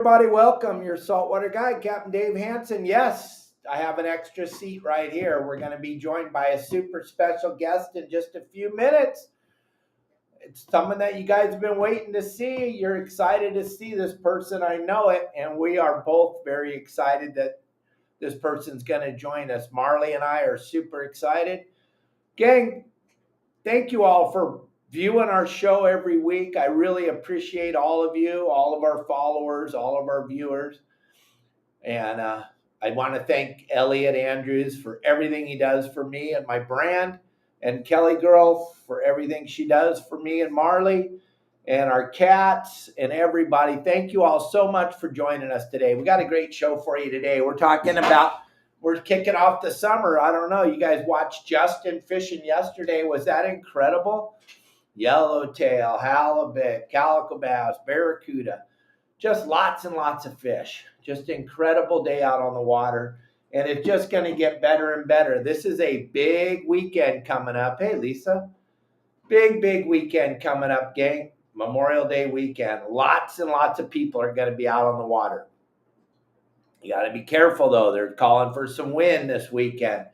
Everybody, welcome. Your saltwater guide, Captain Dave Hansen. Yes, I have an extra seat right here. We're going to be joined by a super special guest in just a few minutes. It's someone that you guys have been waiting to see. You're excited to see this person. I know it. And we are both very excited that this person's going to join us. Marley and I are super excited. Gang, thank you all for viewing our show every week. I really appreciate all of you, all of our followers, all of our viewers. And I want to thank Elliot Andrews for everything he does for me and my brand, and Kelly Girl for everything she does for me and Marley, and our cats and everybody. Thank you all so much for joining us today. We got a great show for you today. We're kicking off the summer. I don't know. You guys watched Justin fishing yesterday. Was that incredible? Yellowtail, halibut, calico bass, barracuda. Just lots and lots of fish. Just incredible day out on the water. And it's just going to get better and better. This is a big weekend coming up. Hey, Lisa. Big weekend coming up, gang. Memorial Day weekend. Lots and lots of people are going to be out on the water. You got to be careful, though. They're calling for some wind this weekend.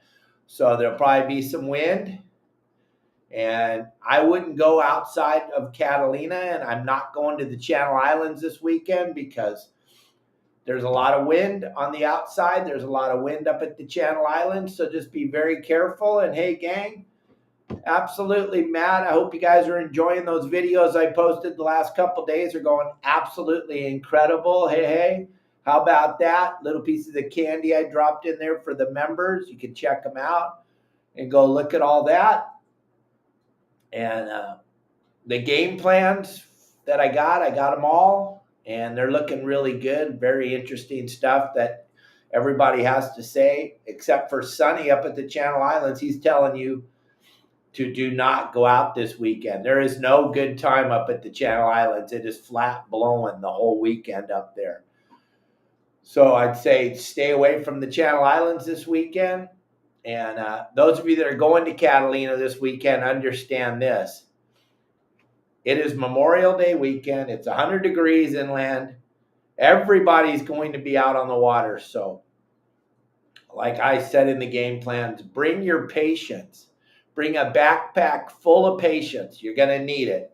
So there'll probably be some wind. And I wouldn't go outside of Catalina, and I'm not going to the Channel Islands this weekend because there's a lot of wind on the outside. There's a lot of wind up at the Channel Islands, so just be very careful. And hey, gang, absolutely mad. I hope you guys are enjoying those videos I posted the last couple days. Are going absolutely incredible. Hey, how about that? Little pieces of candy I dropped in there for the members. You can check them out and go look at all that. And the game plans that I got them all, and they're looking really good. Very interesting stuff that everybody has to say, except for Sonny up at the Channel Islands. He's telling you to do not go out this weekend. There is no good time up at the Channel Islands. It is flat blowing the whole weekend up there. So I'd say stay away from the Channel Islands this weekend. And those of you that are going to Catalina this weekend, understand this. It is Memorial Day weekend. It's 100 degrees inland. Everybody's going to be out on the water. So, like I said in the game plans, bring your patience. Bring a backpack full of patience. You're going to need it.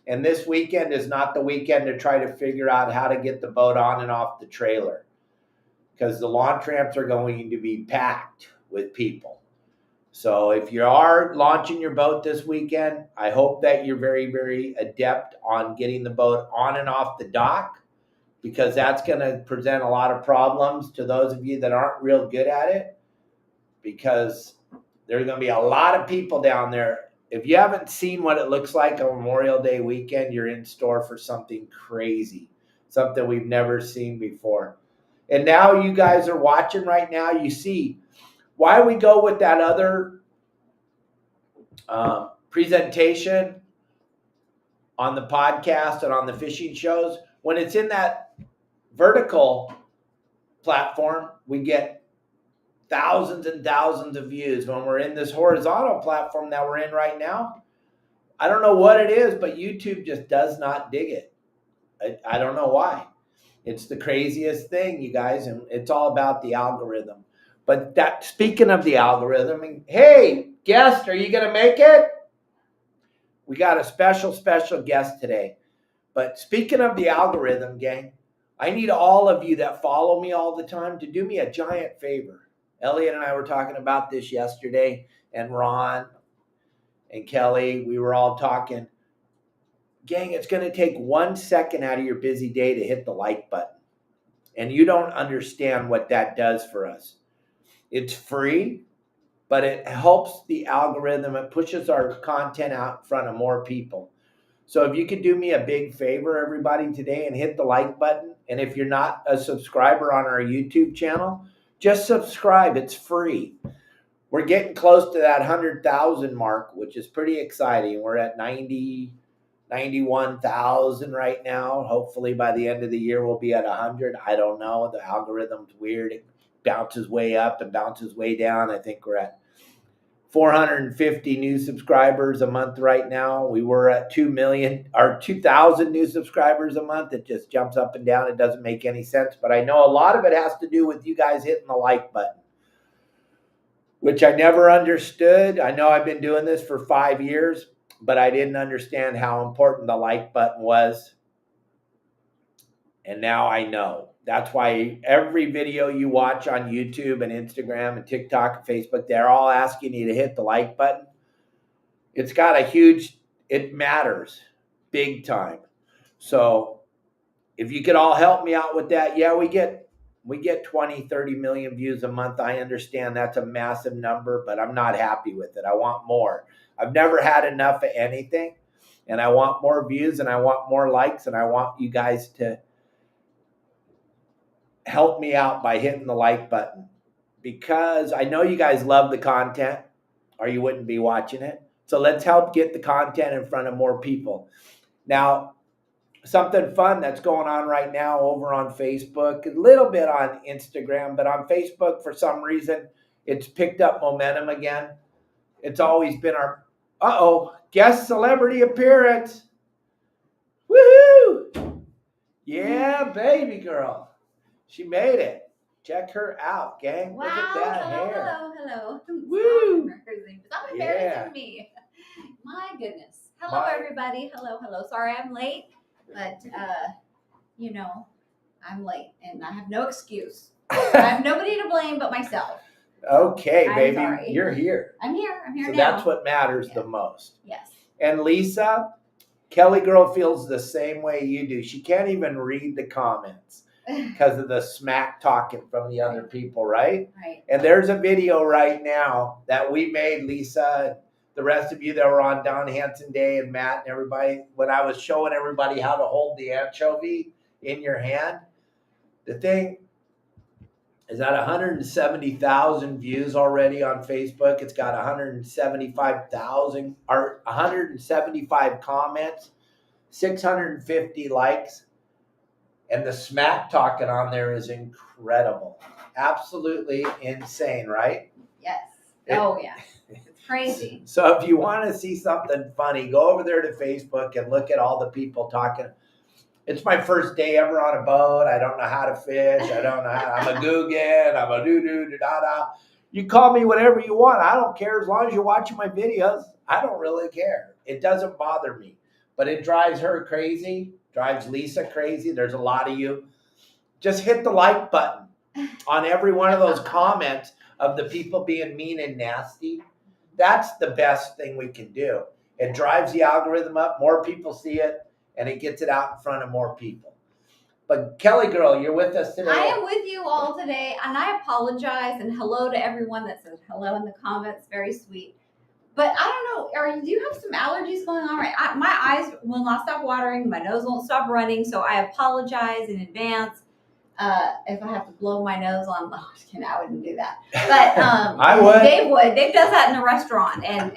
And this weekend is not the weekend to try to figure out how to get the boat on and off the trailer, because the launch ramps are going to be packed with people. So if you are launching your boat this weekend, I hope that you're very, very adept on getting the boat on and off the dock, because that's going to present a lot of problems to those of you that aren't real good at it, because there's going to be a lot of people down there. If you haven't seen what it looks like on Memorial Day weekend, you're in store for something crazy, something we've never seen before. And now you guys are watching right now, you see why we go with that other presentation on the podcast and on the fishing shows. When it's in that vertical platform, we get thousands and thousands of views. When we're in this horizontal platform that we're in right now, I don't know what it is, but YouTube just does not dig it. I don't know why. It's the craziest thing, you guys, and it's all about the algorithm. But that, speaking of the algorithm, hey, guest, are you going to make it? We got a special guest today. But speaking of the algorithm, gang, I need all of you that follow me all the time to do me a giant favor. Elliot and I were talking about this yesterday, and Ron and Kelly, we were all talking. Gang, it's going to take 1 second out of your busy day to hit the like button. And you don't understand what that does for us. It's free, but it helps the algorithm. It pushes our content out in front of more people. So if you could do me a big favor, everybody, today, and hit the like button. And if you're not a subscriber on our YouTube channel, just subscribe. It's free. We're getting close to that 100,000 mark, which is pretty exciting. We're at 91,000 right now. Hopefully by the end of the year, we'll be at 100. I don't know. The algorithm's weird. It bounces way up and bounces way down. I think we're at 450 new subscribers a month right now. We were at 2 million or 2,000 new subscribers a month. It just jumps up and down. It doesn't make any sense, but I know a lot of it has to do with you guys hitting the like button, which I never understood. I know I've been doing this for 5 years, but I didn't understand how important the like button was. And now I know. That's why every video you watch on YouTube and Instagram and TikTok and Facebook, they're all asking you to hit the like button. It's got a huge, it matters big time. So if you could all help me out with that, yeah, we get 20, 30 million views a month. I understand that's a massive number, but I'm not happy with it. I want more. I've never had enough of anything, and I want more views, and I want more likes, and I want you guys to help me out by hitting the like button, because I know you guys love the content or you wouldn't be watching it. So let's help get the content in front of more people. Now, something fun that's going on right now over on Facebook, a little bit on Instagram, but on Facebook, for some reason, it's picked up momentum again. It's always been our, guest celebrity appearance. Woohoo! Yeah, baby girl. She made it. Check her out, gang. Wow. Look at that hair. Hello. Woo. Stop embarrassing me. My goodness. Hello, everybody. Hello. Sorry I'm late, but, I'm late, and I have no excuse. I have nobody to blame but myself. Okay, I'm baby. sorry. You're here. I'm here. I'm here so now. That's what matters the most. Yes. And Lisa, Kelly girl feels the same way you do. She can't even read the comments because of the smack talking from the other people, right? Right. And there's a video right now that we made, Lisa, the rest of you that were on Don Hanson Day, and Matt and everybody, when I was showing everybody how to hold the anchovy in your hand. The thing is at 170,000 views already on Facebook. It's got 175,000 or 175 comments, 650 likes. And the smack talking on there is incredible. Absolutely insane, right? Yes. Yeah. It's crazy. So if you want to see something funny, go over there to Facebook and look at all the people talking. It's my first day ever on a boat. I don't know how to fish. I don't know how. I'm a Googan. I'm a doo-doo-da-da. You call me whatever you want. I don't care as long as you're watching my videos. I don't really care. It doesn't bother me. But it drives her crazy. Drives Lisa crazy. There's a lot of you. Just hit the like button on every one of those comments of the people being mean and nasty. That's the best thing we can do. It drives the algorithm up. More people see it, and it gets it out in front of more people. But Kelly girl, you're with us today. I am with you all today, and I apologize, and hello to everyone that says hello in the comments. Very sweet. But I don't know, do you have some allergies going on? Right? My eyes will not stop watering. My nose won't stop running. So I apologize in advance if I have to blow my nose on. I wouldn't do that. But I would. Dave would. Dave does that in the restaurant. And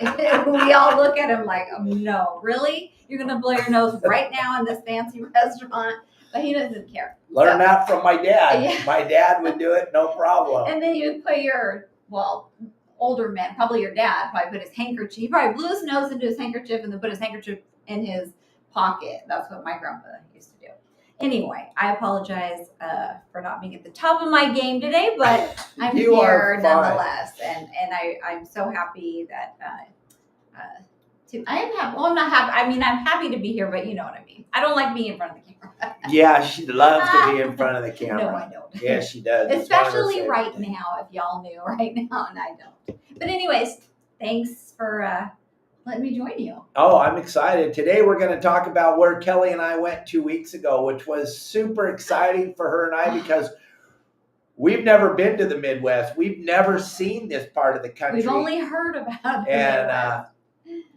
we all look at him like, oh, no, really? You're going to blow your nose right now in this fancy restaurant? But he doesn't care. Learn that from my dad. Yeah. My dad would do it, no problem. And then you put your, older men, probably your dad, probably put his handkerchief. He probably blew his nose into his handkerchief and then put his handkerchief in his pocket. That's what my grandpa used to do. Anyway, I apologize for not being at the top of my game today, but I'm here nonetheless, and I'm so happy that I am happy. Well, I'm not happy. I mean, I'm happy to be here, but you know what I mean. I don't like being in front of the camera. Yeah, she loves to be in front of the camera. No, I don't. Yeah, she does. Especially right now, if y'all knew right now, and I don't. But anyways, thanks for letting me join you. Oh, I'm excited. Today we're going to talk about where Kelly and I went 2 weeks ago, which was super exciting for her and I because we've never been to the Midwest. We've never seen this part of the country. We've only heard about it. And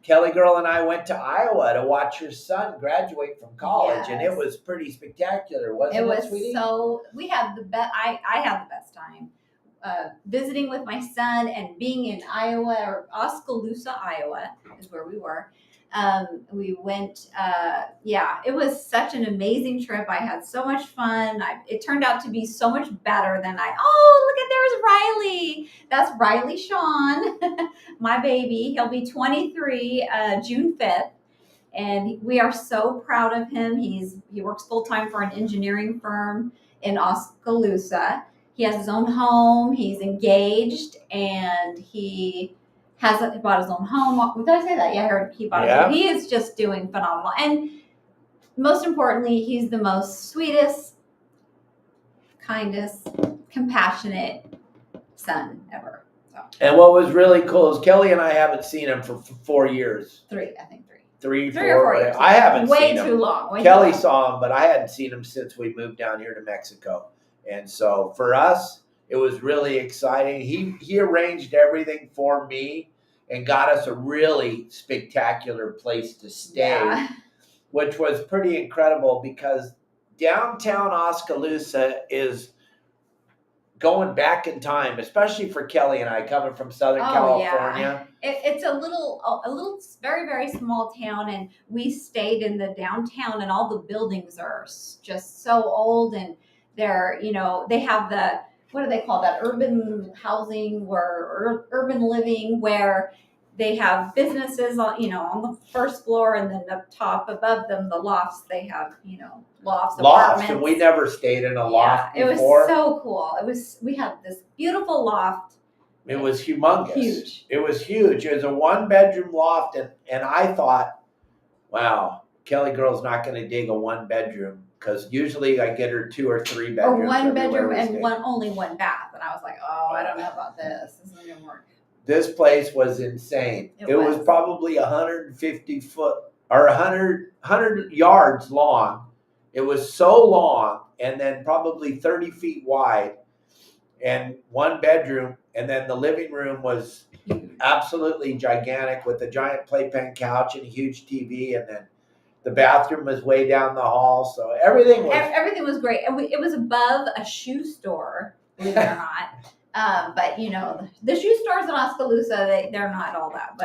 Kelly girl and I went to Iowa to watch her son graduate from college, and it was pretty spectacular, wasn't it? It was sweetie? We had the best. I had the best time visiting with my son and being in Iowa, or Oskaloosa, Iowa, is where we were. We went, it was such an amazing trip. I had so much fun. It turned out to be so much better than oh, look at, there's Riley. That's Riley Sean, my baby. He'll be 23, June 5th. And we are so proud of him. He works full time for an engineering firm in Oskaloosa. He has his own home. He's engaged, and he bought his own home. Did I say that? Yeah, I heard he bought his own. He is just doing phenomenal. And most importantly, he's the most sweetest, kindest, compassionate son ever. So. And what was really cool is Kelly and I haven't seen him for 4 years. Three, I think. Three or 4 years. I haven't seen him. Way too long. Kelly saw him, but I hadn't seen him since we moved down here to Mexico. And so for us, it was really exciting. He arranged everything for me and got us a really spectacular place to stay, which was pretty incredible because downtown Oskaloosa is going back in time, especially for Kelly and I coming from Southern California. Yeah. It's a little very, very small town, and we stayed in the downtown, and all the buildings are just so old, and they're, they have what do they call that? Urban housing or urban living, where they have businesses on the first floor, and then up top above them, the lofts, they have, lofts, apartments. And we never stayed in a loft before. It was so cool. We had this beautiful loft. It was humongous. Huge. It was huge. It was a 1-bedroom loft, and I thought, wow, Kelly girl's not going to dig a 1-bedroom because usually I get her 2 or 3 bedrooms. Or 1 bedroom and only 1 bath, and I was like, oh, I don't know about this. This isn't going to work. This place was insane. It was probably 150 foot or 100 yards long. It was so long, and then probably 30 feet wide, and 1 bedroom. And then the living room was absolutely gigantic with a giant playpen couch and a huge TV. And then the bathroom was way down the hall. So everything was great. And it was above a shoe store, believe it or not. But the shoe stores in Oskaloosa, they're not all that,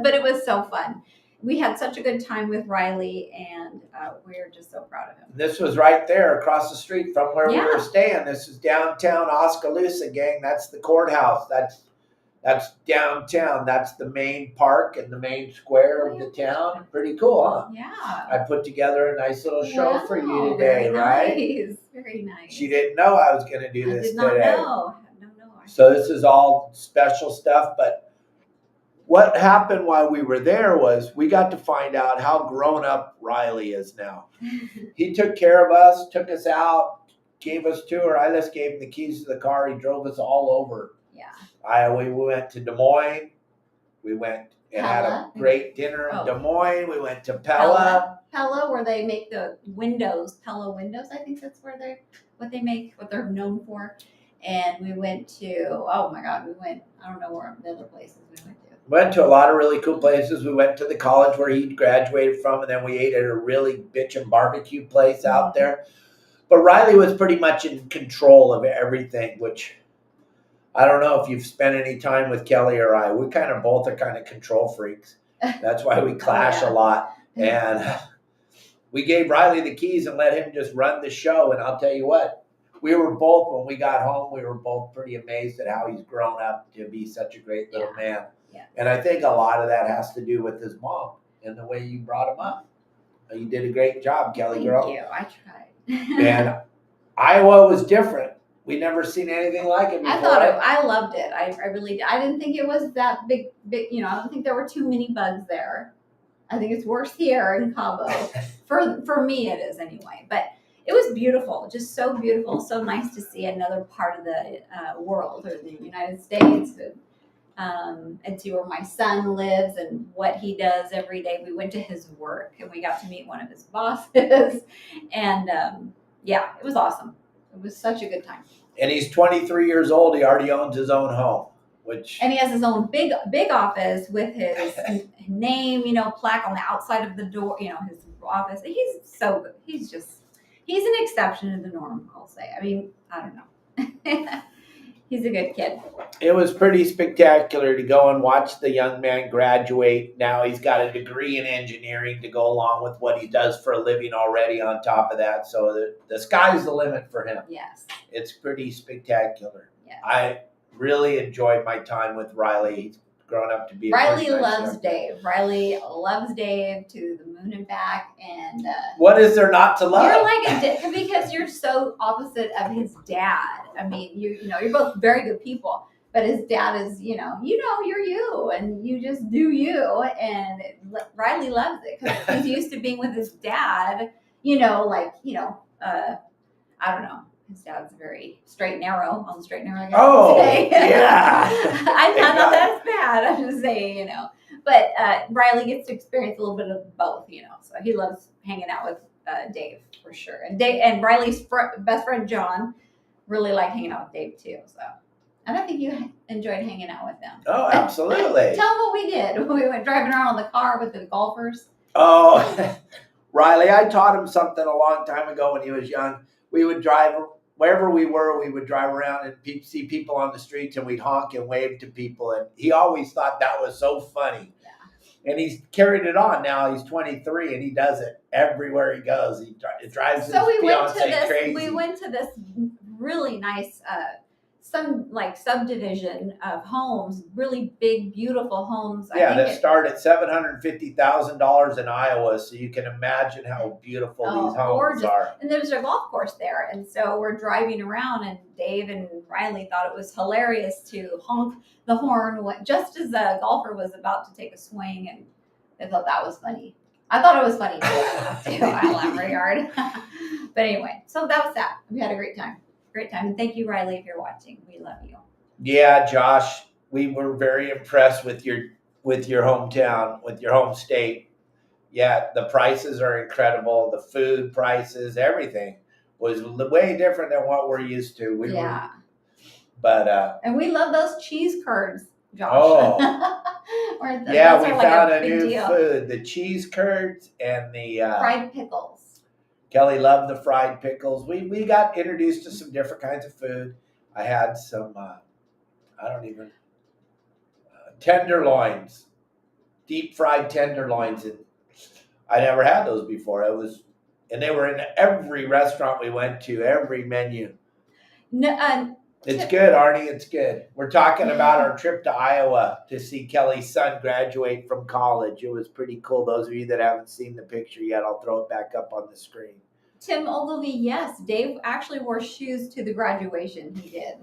but it was so fun. We had such a good time with Riley, and we're just so proud of him. This was right there across the street from where we were staying. This is downtown Oskaloosa, gang. That's the courthouse. That's downtown. That's the main park and the main square of the town. Pretty cool, huh? Yeah. I put together a nice little show for you today, right? Nice. Very nice. She didn't know I was going to do this today. I did not know. So this is all special stuff, but what happened while we were there was we got to find out how grown up Riley is now. He took care of us, took us out, gave us tour. I just gave him the keys to the car. He drove us all over. Yeah. We went to Des Moines. We went and had a great dinner in Des Moines. We went to Pella. Pella, where they make the windows, Pella windows. I think that's what they're known for. And we went to, I don't know where the other places we went to. Went to a lot of really cool places. We went to the college where he graduated from, and then we ate at a really bitchin' barbecue place out there. But Riley was pretty much in control of everything, which I don't know if you've spent any time with Kelly or I. We both are kind of control freaks. That's why we clash a lot. And we gave Riley the keys and let him just run the show. And I'll tell you what, when we got home, we were both pretty amazed at how he's grown up to be such a great little man. Yeah. And I think a lot of that has to do with his mom and the way you brought him up. You did a great job, Kelly girl. Thank you. I tried. And Iowa was different. We never seen anything like it before. I loved it. I really did. I didn't think it was that big. I don't think there were too many bugs there. I think it's worse here in Cabo. For me, it is anyway. But it was beautiful, just so beautiful, so nice to see another part of the world or the United States, and see where my son lives and what he does every day. We went to his work and we got to meet one of his bosses, and it was awesome. It was such a good time. And he's 23 years old. He already owns his own home, and he has his own big office with his name, plaque on the outside of the door. His office. He's so good. He's an exception to the norm, I'll say. I mean, I don't know. He's a good kid. It was pretty spectacular to go and watch the young man graduate. Now he's got a degree in engineering to go along with what he does for a living already on top of that. So the sky's the limit for him. Yes. It's pretty spectacular. Yes. I really enjoyed my time with Riley. He's grown up to be Riley nice loves young Dave. Riley loves Dave to the moon and back. And what is there not to love? you're like because you're so opposite of his dad. I mean, you know, you're both very good people. But his dad is, you're you, and you just do you. And Riley loves it because he's used to being with his dad, I don't know. His dad's very straight and narrow, on the straight and narrow. Oh, today. yeah. I'm not that's bad. I'm just saying, But Riley gets to experience a little bit of both, So he loves hanging out with Dave for sure. And Riley's best friend John really liked hanging out with Dave too. So. And I think you enjoyed hanging out with them. Oh, absolutely. Tell them what we did. We went driving around on the car with the golfers. Oh, Riley, I taught him something a long time ago when he was young. We would drive wherever we were. We would drive around and see people on the streets, and we'd honk and wave to people. And he always thought that was so funny. Yeah. And he's carried it on now. He's 23, and he does it everywhere he goes. He drives his fiancé crazy. We went to this really nice some like subdivision of homes, really big, beautiful homes. Yeah, that start at $750,000 in Iowa, so you can imagine how beautiful these homes gorgeous. are. And there's a golf course there, and so we're driving around, and Dave and Riley thought it was hilarious to honk the horn just as the golfer was about to take a swing, and they thought that was funny. I thought it was funny too. I laughed very hard. But anyway, so that was that. We had a great time. Great time. And thank you, Riley, if you're watching. We love you. Yeah, Josh, we were very impressed with your hometown, with your home state. Yeah, the prices are incredible. The food prices, everything was way different than what we're used to. And we love those cheese curds, Josh. Oh. We found a new food, the cheese curds and the fried pickles. Kelly loved the fried pickles. We got introduced to some different kinds of food. I had some, tenderloins, deep fried tenderloins. And I never had those before. And they were in every restaurant we went to, every menu. No, it's good, Arnie. It's good. We're talking about our trip to Iowa to see Kelly's son graduate from college. It was pretty cool. Those of you that haven't seen the picture yet, I'll throw it back up on the screen. Tim Ogilvy, yes. Dave actually wore shoes to the graduation. He did.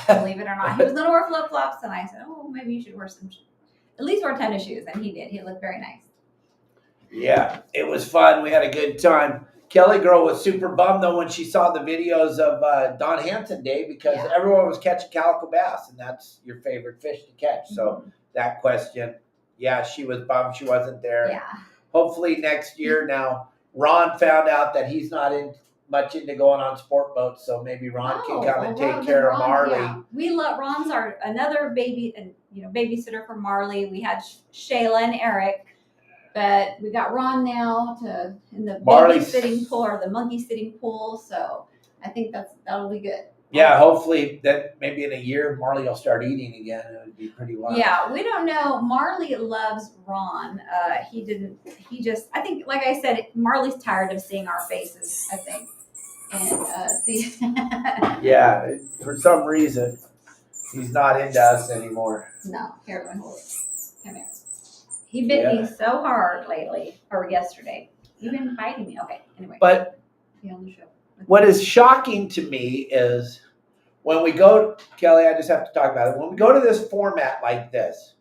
Believe it or not. He was going to wear flip-flops, and I said, maybe you should wear at least wear tennis shoes. And he did. He looked very nice. Yeah, it was fun. We had a good time. Kelly girl was super bummed, though, when she saw the videos of Don Hanson Day because everyone was catching calico bass, and that's your favorite fish to catch. So that question, she was bummed she wasn't there. Yeah. Hopefully next year. Now, Ron found out that he's not much into going on sport boats, so maybe Ron can come and take care of Marley. Yeah. We love Ron's another baby, and babysitter for Marley. We had Shayla and Eric, but we got Ron now in the baby sitting pool or the monkey sitting pool. So I think that'll be good. Yeah, hopefully that maybe in a year Marley will start eating again. It would be pretty wild. Yeah, we don't know. Marley loves Ron. I think, like I said, Marley's tired of seeing our faces, I think. And see. Yeah, for some reason, he's not into us anymore. No, here, hold it. Come here. He bit me so hard lately, or yesterday. You've been biting me. Okay, anyway. But be on the show. What is shocking to me is when we go, Kelly, I just have to talk about it. When we go to this format like this,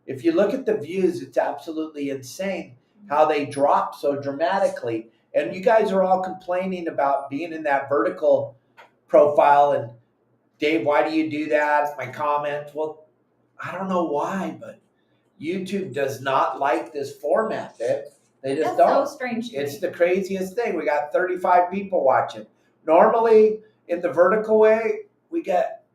if you look at the views, it's absolutely insane how they drop so dramatically. And you guys are all complaining about being in that vertical profile. And Dave, why do you do that? My comment. Well, I don't know why, but YouTube does not like this format. They just don't. That's so strange. It's the craziest thing. We got 35 people watching. Normally, in the vertical way, we get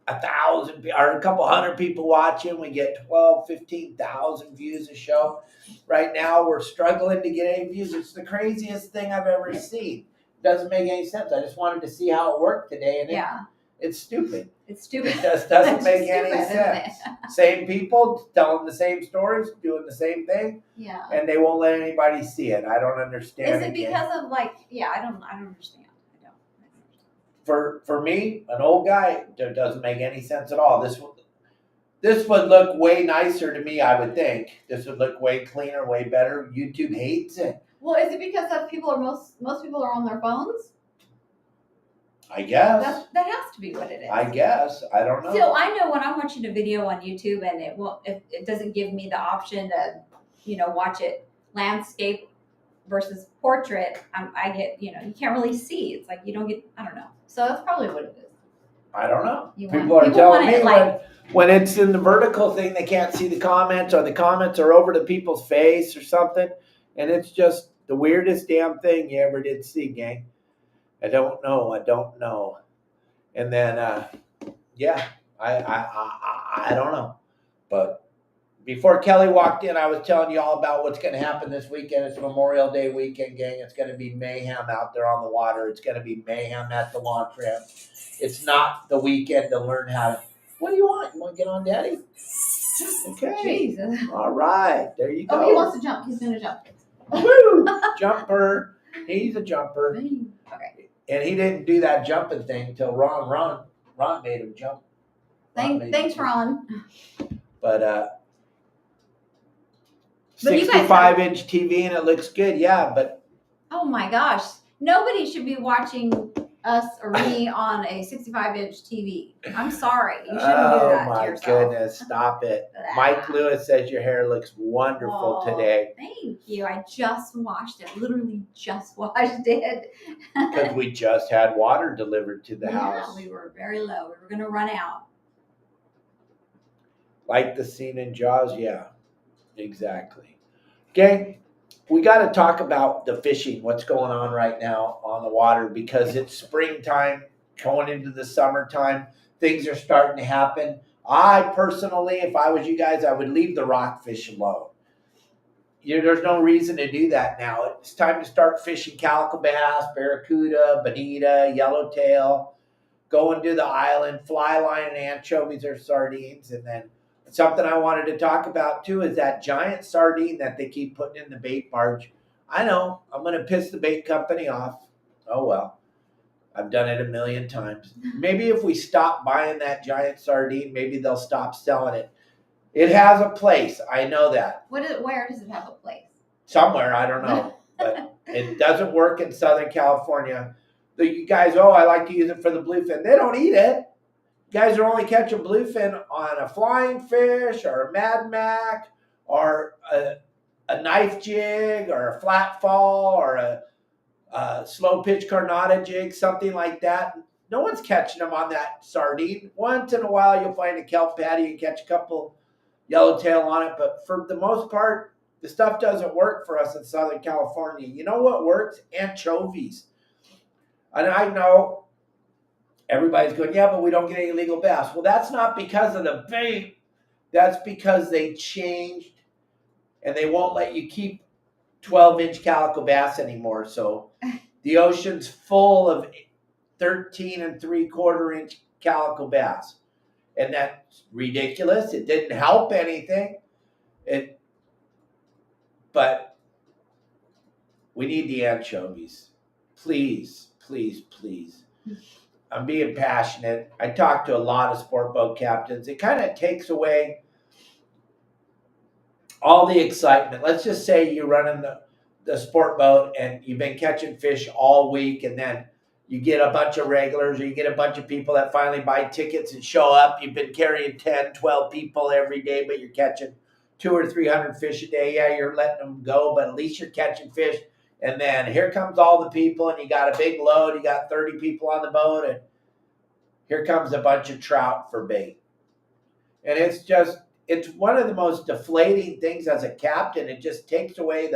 1,000 or a couple hundred people watching. We get 12, 15,000 views a show. Right now, we're struggling to get any views. It's the craziest thing I've ever seen. It doesn't make any sense. I just wanted to see how it worked today. And It's stupid. It's stupid. It just doesn't It's make stupid, any isn't sense. it? Same people telling the same stories, doing the same thing, Yeah. and they won't let anybody see it. I don't understand. Is it because of like? Yeah, I don't understand. I don't. For me, an old guy, it doesn't make any sense at all. This would look way nicer to me, I would think. This would look way cleaner, way better. YouTube hates it. Well, is it because of people are most people are on their phones? I guess. That has to be what it is. I guess. I don't know. So I know when I'm watching a video on YouTube and it doesn't give me the option to, watch it landscape versus portrait, I get, you can't really see. It's like you don't get, I don't know. So that's probably what it is. I don't know. People People are telling me like, when it's in the vertical thing, they can't see the comments, or the comments are over to people's face or something. And it's just the weirdest damn thing you ever did see, gang. I don't know. And then, yeah, I don't know. But before Kelly walked in, I was telling you all about what's going to happen this weekend. It's Memorial Day weekend, gang. It's going to be mayhem out there on the water. It's going to be mayhem at the launch ramp. It's not the weekend to learn how to. What do you want? You want to get on, Daddy? Okay. Jesus. All right. There you go. Oh, he wants to jump. He's going to jump. Woo! Jumper. He's a jumper. Okay. And he didn't do that jumping thing until Ron made him jump. Thanks, Ron. But But you guys 65-inch TV and it looks good. Yeah, but Oh my gosh. Nobody should be watching us or me on a 65-inch TV. I'm sorry. You shouldn't do that to my yourself. goodness, stop it. Mike Lewis says your hair looks wonderful today. Thank you. I just washed it. Literally just washed it. Because we just had water delivered to the house. We were very low. We were going to run out. Like the scene in Jaws? Yeah, exactly. Gang, we got to talk about the fishing, what's going on right now on the water, because it's springtime, going into the summertime. Things are starting to happen. I personally, if I was you guys, I would leave the rockfish alone. There's no reason to do that now. It's time to start fishing calico bass, barracuda, bonita, yellowtail, go into the island, fly line, anchovies or sardines. And then something I wanted to talk about too is that giant sardine that they keep putting in the bait barge. I know, I'm going to piss the bait company off. Oh well, I've done it a million times. Maybe if we stop buying that giant sardine, maybe they'll stop selling it. It has a place. I know that. Where does it have a place? Somewhere, I don't know. But it doesn't work in Southern California. You guys, I like to use it for the bluefin. They don't eat it. You guys are only catching bluefin on a flying fish or a Mad Mac or a knife jig or a flat fall or a slow pitch carnata jig, something like that. No one's catching them on that sardine. Once in a while, you'll find a kelp patty and catch a couple yellowtail on it. But for the most part, the stuff doesn't work for us in Southern California. You know what works? Anchovies. And I know everybody's going, yeah, but we don't get any legal bass. Well, that's not because of the bait. That's because they changed and they won't let you keep 12-inch calico bass anymore. So the ocean's full of 13 3/4-inch calico bass. And that's ridiculous. It didn't help anything. But we need the anchovies. Please, please, please. I'm being passionate. I talk to a lot of sport boat captains. It kind of takes away all the excitement. Let's just say you're running the sport boat and you've been catching fish all week, and then you get a bunch of regulars or you get a bunch of people that finally buy tickets and show up. You've been carrying 10, 12 people every day, but you're catching 200 or 300 fish a day. Yeah, you're letting them go, but at least you're catching fish. And then here comes all the people, and you got a big load. You got 30 people on the boat, and here comes a bunch of trout for bait. And it's one of the most deflating things as a captain. It just takes away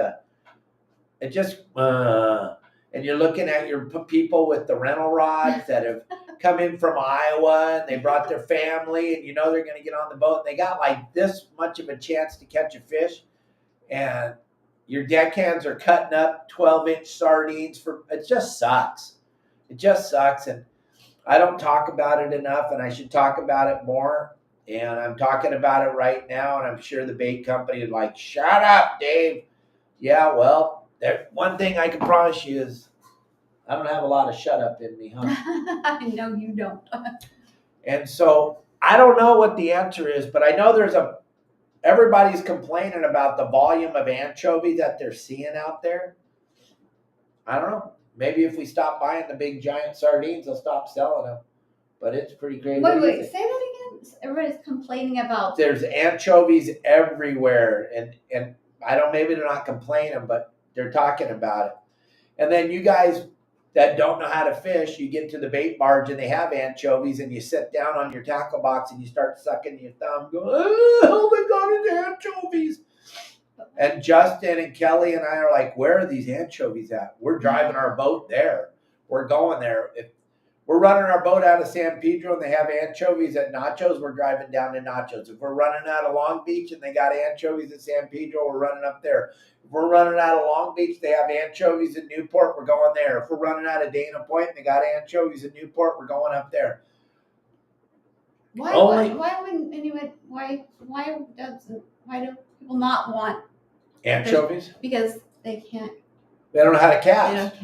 and you're looking at your people with the rental rods that have come in from Iowa, and they brought their family, and they're going to get on the boat, and they got like this much of a chance to catch a fish, and your deckhands are cutting up 12-inch sardines it just sucks. It just sucks. And I don't talk about it enough, and I should talk about it more. And I'm talking about it right now, and I'm sure the bait company is like, "Shut up, Dave." Yeah, well, one thing I can promise you is I don't have a lot of shut up in me, huh? No, you don't. And so I don't know what the answer is, but I know everybody's complaining about the volume of anchovies that they're seeing out there. I don't know. Maybe if we stop buying the big giant sardines, they'll stop selling them. But it's pretty crazy. Wait, say that again. Everybody's complaining about. There's anchovies everywhere, and I don't. Maybe they're not complaining, but they're talking about it. And then you guys that don't know how to fish, you get to the bait barge and they have anchovies, and you sit down on your tackle box and you start sucking your thumb, going, "Oh my God, it's anchovies!" And Justin and Kelly and I are like, "Where are these anchovies at? We're driving our boat there. We're going there. If we're running our boat out of San Pedro and they have anchovies at Nachos, we're driving down to Nachos. If we're running out of Long Beach and they got anchovies at San Pedro, we're running up there. If we're running out of Long Beach, they have anchovies in Newport, we're going there. If we're running out of Dana Point and they got anchovies in Newport, we're going up there." Why wouldn't anyone? Why do people not want anchovies? Because they can't. They don't know how to cast.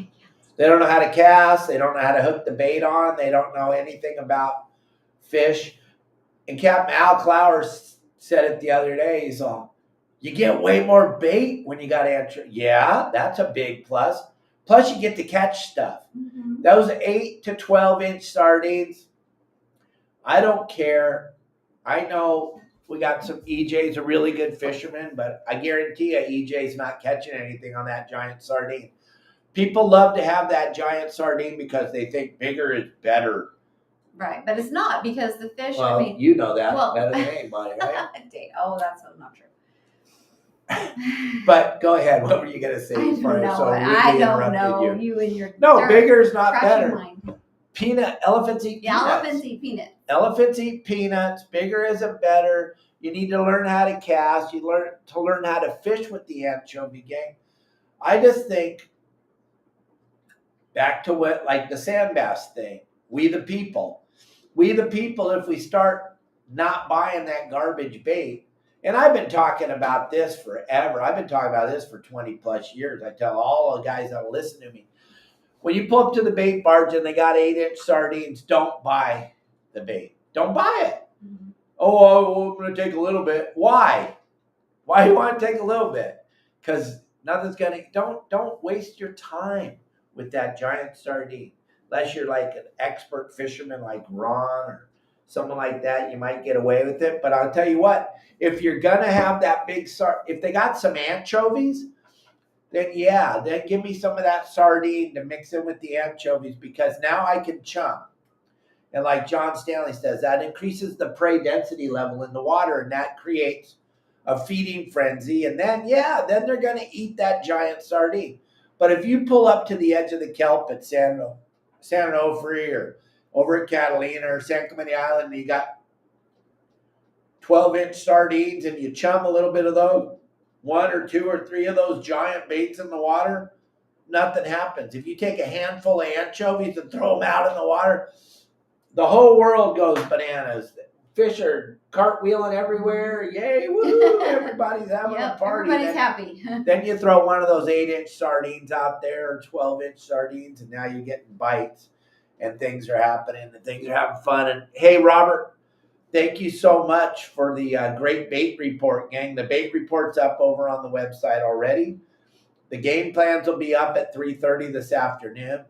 They don't know how to cast. They don't know how to hook the bait on. They don't know anything about fish. And Captain Al Clowers said it the other day. He's all, "You get way more bait when you got anchovies." Yeah, that's a big plus. Plus, you get to catch stuff. Mm-hmm. Those 8 to 12-inch sardines, I don't care. I know we got some EJ's a really good fisherman, but I guarantee you EJ's not catching anything on that giant sardine. People love to have that giant sardine because they think bigger is better. Right, but it's not, because the fish. Well, I mean, you know that better than anybody, right? Oh, that's not true. But go ahead. What were you going to say? I don't know. You and your bigger is not better. Mind. Elephants eat peanuts. Yeah, elephants eat peanuts. Elephants eat peanuts. Bigger isn't better. You need to learn how to cast. You learn how to fish with the anchovy gang. I just think back to what, like the sand bass thing. We the people, if we start not buying that garbage bait, and I've been talking about this forever. I've been talking about this for 20 plus years. I tell all the guys that listen to me, when you pull up to the bait barge and they got 8-inch sardines, don't buy the bait. Don't buy it. Mm-hmm. Oh, I'm going to take a little bit. Why? Why do you want to take a little bit? Because nothing's going to, don't waste your time with that giant sardine. Unless you're like an expert fisherman like Ron or someone like that, you might get away with it. But I'll tell you what, if you're going to have that big if they got some anchovies, then give me some of that sardine to mix in with the anchovies, because now I can chum. And like John Stanley says, that increases the prey density level in the water, and that creates a feeding frenzy. And then they're going to eat that giant sardine. But if you pull up to the edge of the kelp at San Onofre or over at Catalina or San Clemente Island, and you got 12-inch sardines and you chum a little bit of those, 1 or 2 or 3 of those giant baits in the water, nothing happens. If you take a handful of anchovies and throw them out in the water, the whole world goes bananas. Fish are cartwheeling everywhere. Yay, woo! Everybody's having a party. Everybody's happy. Then you throw one of those 8-inch sardines out there, or 12-inch sardines, and now you're getting bites, and things are happening, and things are having fun. And hey, Robert, thank you so much for the great bait report, gang. The bait report's up over on the website already. The game plans will be up at 3:30 this afternoon.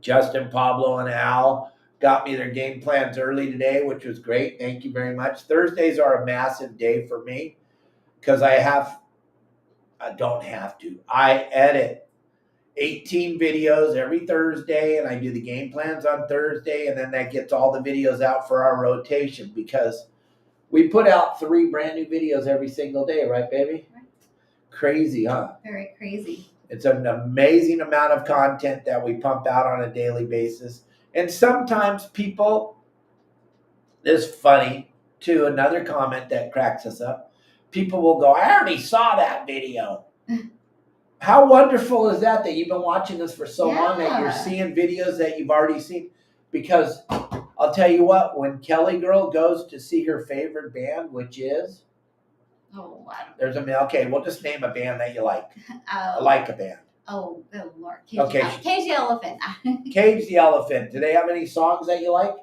Justin, Pablo, and Al got me their game plans early today, which was great. Thank you very much. Thursdays are a massive day for me because I edit 18 videos every Thursday, and I do the game plans on Thursday, and then that gets all the videos out for our rotation, because we put out 3 brand new videos every single day, right, baby? Right. Crazy, huh? Very crazy. It's an amazing amount of content that we pump out on a daily basis. And sometimes people, this is funny, to another comment that cracks us up, people will go, "I already saw that video." How wonderful is that you've been watching this for so long that you're seeing videos that you've already seen? Because I'll tell you what, when Kelly Girl goes to see her favorite band, which is, Oh, I don't there's a, okay, we'll just name a band that you like. I Oh, like a band. oh, good Lord. Okay. Cage the Elephant. Cage the Elephant. Do they have any songs that you like?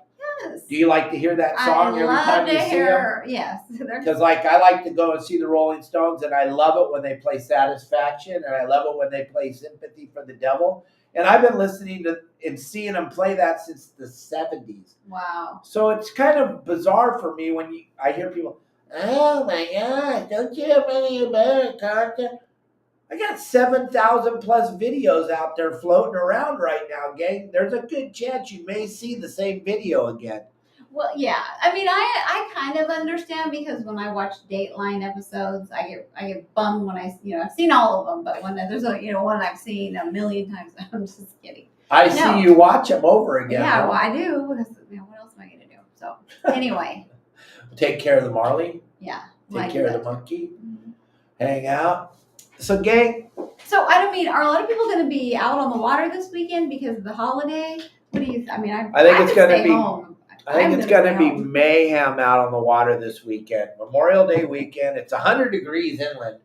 Yes. Do you like to hear that song I every love time to you see them? hear. Yes. Because like I like to go and see the Rolling Stones, and I love it when they play Satisfaction, and I love it when they play Sympathy for the Devil. And I've been listening to and seeing them play that since the 70s. Wow. So it's kind of bizarre for me when I hear people, oh my God, don't you have any better content? I got 7,000 plus videos out there floating around right now, gang. There's a good chance you may see the same video again. Well, yeah. I mean, I kind of understand because when I watch Dateline episodes, I get bummed when I've seen all of them, but when there's one I've seen a million times, I'm just kidding. I see you watch them over again. Yeah, though. well, I do. What else am I going to do? So anyway. Take care of the Marley. Yeah. Take care of the monkey. Mm-hmm. Hang out. So, gang. So, are a lot of people going to be out on the water this weekend because of the holiday? What do you? I think it's going to be. Home. I think it's going to be mayhem out on the water this weekend. Memorial Day weekend. It's 100 degrees inland.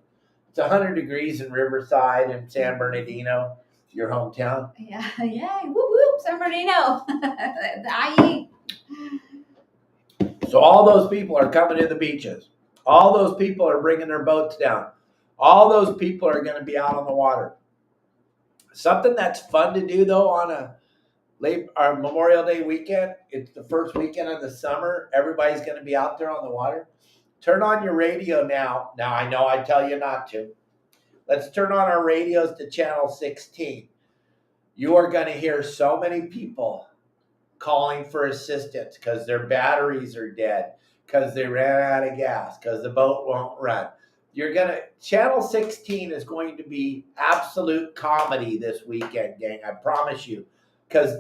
It's 100 degrees in Riverside and San Bernardino, your hometown. Yeah, whoop whoop, San Bernardino, the IE. So all those people are coming to the beaches. All those people are bringing their boats down. All those people are going to be out on the water. Something that's fun to do though on our Memorial Day weekend. It's the first weekend of the summer. Everybody's going to be out there on the water. Turn on your radio now. Now I know I tell you not to. Let's turn on our radios to channel 16. You are going to hear so many people calling for assistance because their batteries are dead, because they ran out of gas, because the boat won't run. Channel 16 is going to be absolute comedy this weekend, gang. I promise you. Because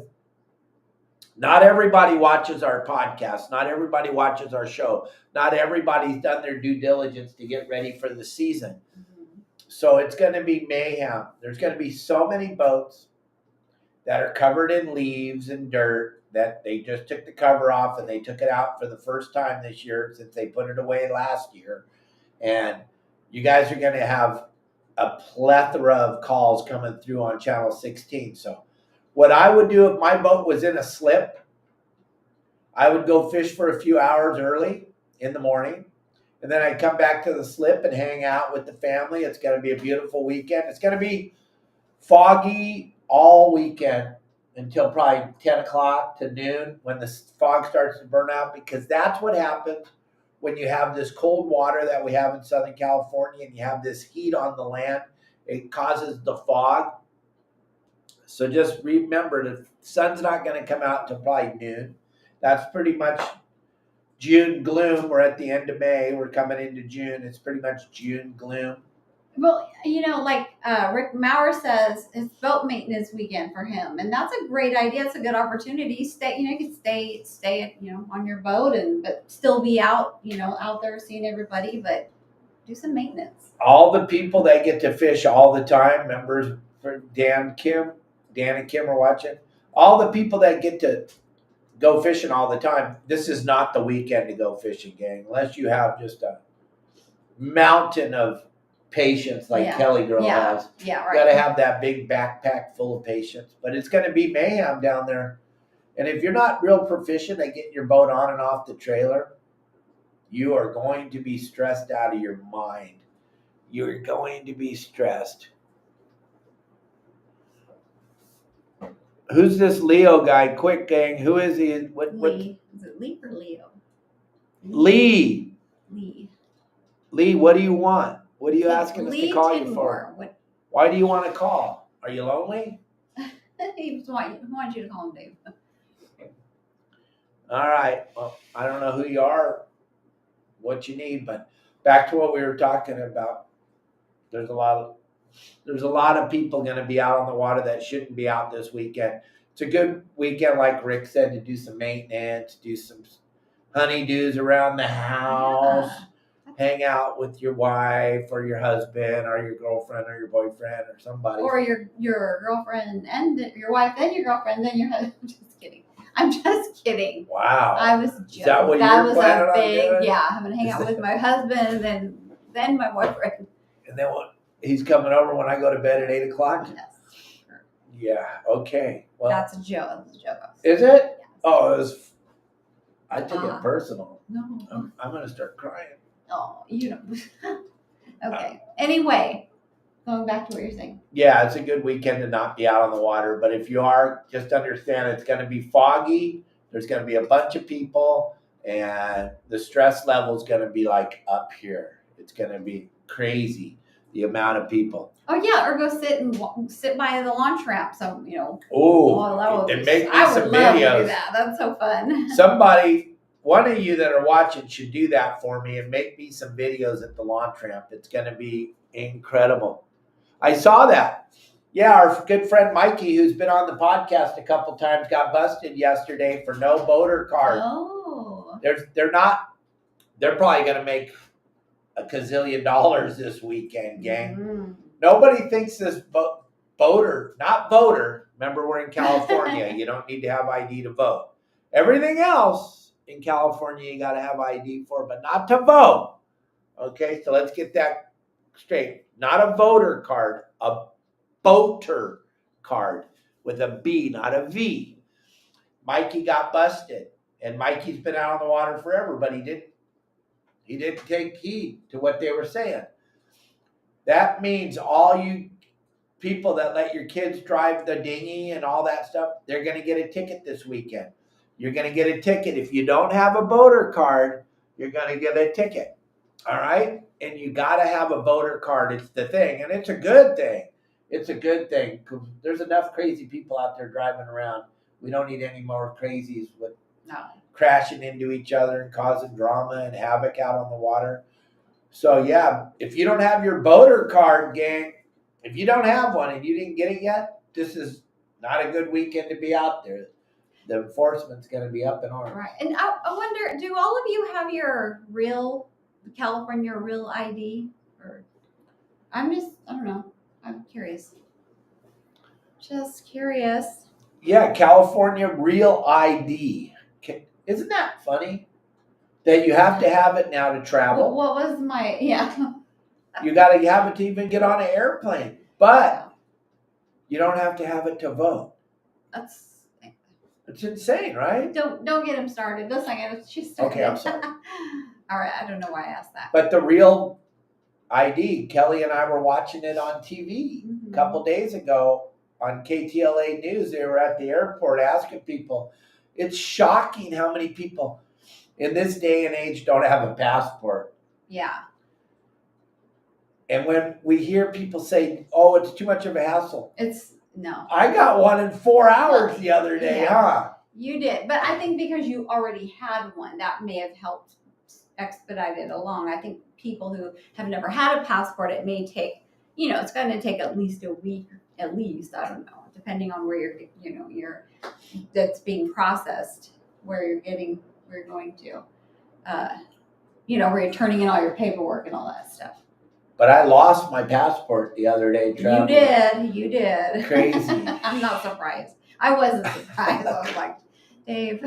not everybody watches our podcast. Not everybody watches our show. Not everybody's done their due diligence to get ready for the season. Mm-hmm. So it's going to be mayhem. There's going to be so many boats that are covered in leaves and dirt that they just took the cover off and they took it out for the first time this year since they put it away last year. And you guys are going to have a plethora of calls coming through on channel 16. So what I would do if my boat was in a slip, I would go fish for a few hours early in the morning. And then I'd come back to the slip and hang out with the family. It's going to be a beautiful weekend. It's going to be foggy all weekend until probably 10 o'clock to noon when the fog starts to burn out, because that's what happens when you have this cold water that we have in Southern California and you have this heat on the land. It causes the fog. So just remember, the sun's not going to come out until probably noon. That's pretty much June gloom. We're at the end of May. We're coming into June. It's pretty much June gloom. Well, like Rick Maurer says, it's boat maintenance weekend for him, and that's a great idea. It's a good opportunity. You can stay, on your boat but still be out, out there seeing everybody, but do some maintenance. All the people that get to fish all the time, members for Dan and Kim are watching. All the people that get to go fishing all the time. This is not the weekend to go fishing, gang, unless you have just a mountain of patience like Kelly Girl has. Yeah, right. You got to have that big backpack full of patience. But it's going to be mayhem down there. And if you're not real proficient at getting your boat on and off the trailer, you are going to be stressed out of your mind. You're going to be stressed. Who's this Leo guy? Quick, gang. Who is he? What? Lee. Is it Lee or Leo? Lee. Lee, what do you want? What are you asking us to call you for? Why do you want to call? Are you lonely? He wants you to call him Dave. All right. Well, I don't know who you are, what you need, but back to what we were talking about. There's a lot of people going to be out on the water that shouldn't be out this weekend. It's a good weekend, like Rick said, to do some maintenance, do some honeydews around the house. Yeah. Hang out with your wife or your husband or your girlfriend or your boyfriend or somebody. Or your girlfriend and your wife, then your girlfriend, then your husband. Just kidding. I'm just kidding. Wow. I was joking. Is that what that you're was planning a on big, doing? yeah. I'm gonna hang out with my husband and then my boyfriend. And then what? He's coming over when I go to bed at 8 o'clock? Yes. Yeah, okay. Well, That's a joke. That's a joke. is it? Yes. Oh, it was. I took it personal. No. I'm going to start crying. Oh, you know. Okay. Anyway, going back to what you're saying. Yeah, it's a good weekend to not be out on the water. But if you are, just understand it's going to be foggy. There's going to be a bunch of people. And the stress level is going to be like up here. It's going to be crazy, the amount of people. Oh yeah, or go sit by the launch ramp. So Oh, and make me I some would love videos. to do that. That's so fun. Somebody, one of you that are watching should do that for me and make me some videos at the launch ramp. It's going to be incredible. I saw that. Yeah, our good friend Mikey, who's been on the podcast a couple times, got busted yesterday for no boater card. Oh. They're probably going to make $1 gazillion this weekend, gang. Mm-hmm. Nobody thinks this boater, not voter. Remember, we're in California. You don't need to have ID to vote. Everything else in California, you got to have ID for, but not to vote. Okay, so let's get that straight. Not a voter card, a boater card with a B, not a V. Mikey got busted, and Mikey's been out on the water forever, but he didn't take heed to what they were saying. That means all you people that let your kids drive the dinghy and all that stuff, they're going to get a ticket this weekend. You're going to get a ticket. If you don't have a boater card, you're going to get a ticket. All right? And you got to have a voter card. It's the thing. And it's a good thing. It's a good thing because there's enough crazy people out there driving around. We don't need any more crazies with crashing into each other and causing drama and havoc out on the water. So, yeah, if you don't have your boater card, gang, if you don't have one and you didn't get it yet, this is not a good weekend to be out there. The enforcement's going to be up in arms. Right. And I wonder, do all of you have your real California real ID? Or I don't know. I'm curious. Just curious. Yeah, California real ID. Isn't that funny? That you have to have it now to travel. What was my, You got to have it to even get on an airplane. But you don't have to have it to vote. It's insane, right? Don't get him started. That's not gonna. She's started. Okay, I'm sorry. All right, I don't know why I asked that. But the real ID, Kelly and I were watching it on TV a couple days ago on KTLA News. They were at the airport asking people. It's shocking how many people in this day and age don't have a passport. Yeah. And when we hear people say, "Oh, it's too much of a hassle," no. I got one in 4 hours the other day, huh? You did, but I think because you already had one, that may have helped expedite it along. I think people who have never had a passport, it may take, it's going to take at least a week, at least, I don't know, depending on where that's being processed, where you're going to, where you're turning in all your paperwork and all that stuff. But I lost my passport the other day traveling. You did. Crazy. I'm not surprised. I wasn't surprised. I was like, Dave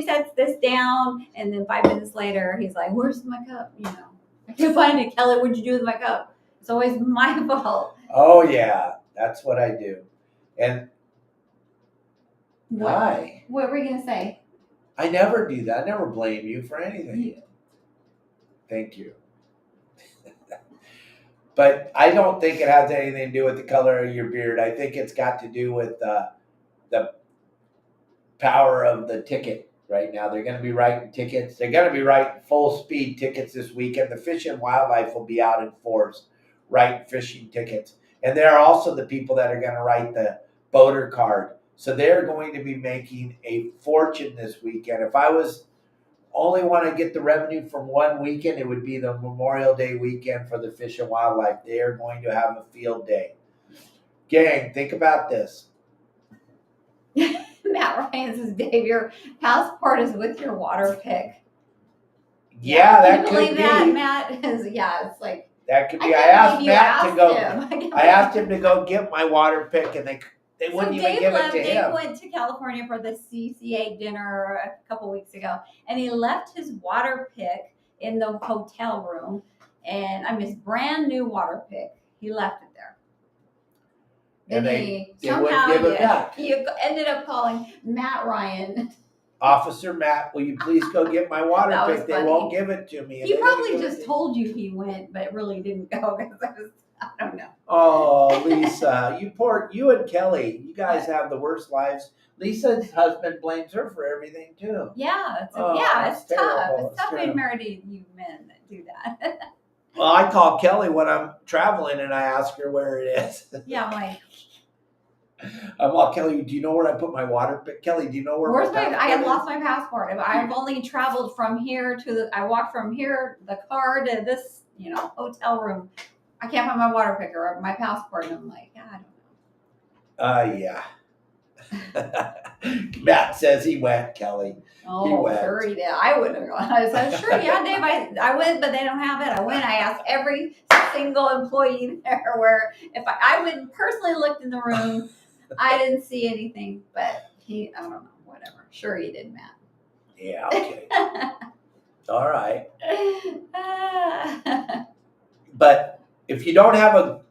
sets this down, and then 5 minutes later, he's like, "Where's my cup?" I can't find it. Kelly, what'd you do with my cup? It's always my fault. Oh yeah, that's what I do. And why? What were you gonna say? I never do that. I never blame you for anything. Yeah. Thank you. But I don't think it has anything to do with the color of your beard. I think it's got to do with the power of the ticket right now. They're going to be writing tickets. They're going to be writing full speed tickets this weekend. The Fish and Wildlife will be out in force writing fishing tickets. And they're also the people that are going to write the boater card. So they're going to be making a fortune this weekend. If I was only want to get the revenue from one weekend, it would be the Memorial Day weekend for the Fish and Wildlife. They are going to have a field day. Gang, think about this. Matt Ryan says, Dave, your passport is with your water pick. Yeah, that could be. Can you believe that, Matt? It's like that could be. I asked Matt to go. I asked him to go get my water pick, and They wouldn't even Dave give left. it to Dave him. went to California for the CCA dinner a couple weeks ago, and he left his water pick in the hotel room, and his brand new water pick. He left it there. And Then they wouldn't give it back. He ended up calling Matt Ryan. Officer Matt, will you please go get my water That was pick? They funny. won't give it to me. He probably just told you he went, but really didn't go because I don't know. Oh, Lisa, you and Kelly, you guys have the worst lives. Lisa's husband blames her for everything too. Yeah, it's Oh, tough. terrible. It's tough being married to you men that do that. Well, I call Kelly when I'm traveling and I ask her where it is. Yeah, I'm like, I'm all, Kelly, do you know where I put my water pick? Kelly, do you know where where's my I passport had is? lost my passport. I've only traveled from here I walked from here, the car to this, hotel room. I can't find my water picker or my passport. And I'm like, I don't know. Yeah. Matt says he went, Kelly. Oh, sure he did. I wouldn't have gone. I said, sure, yeah, Dave, I went, but they don't have it. I went. I asked every single employee there where if I went personally looked in the room, I didn't see anything, but I don't know, whatever. Sure he did, Matt. Yeah, okay. All right. But if you don't have a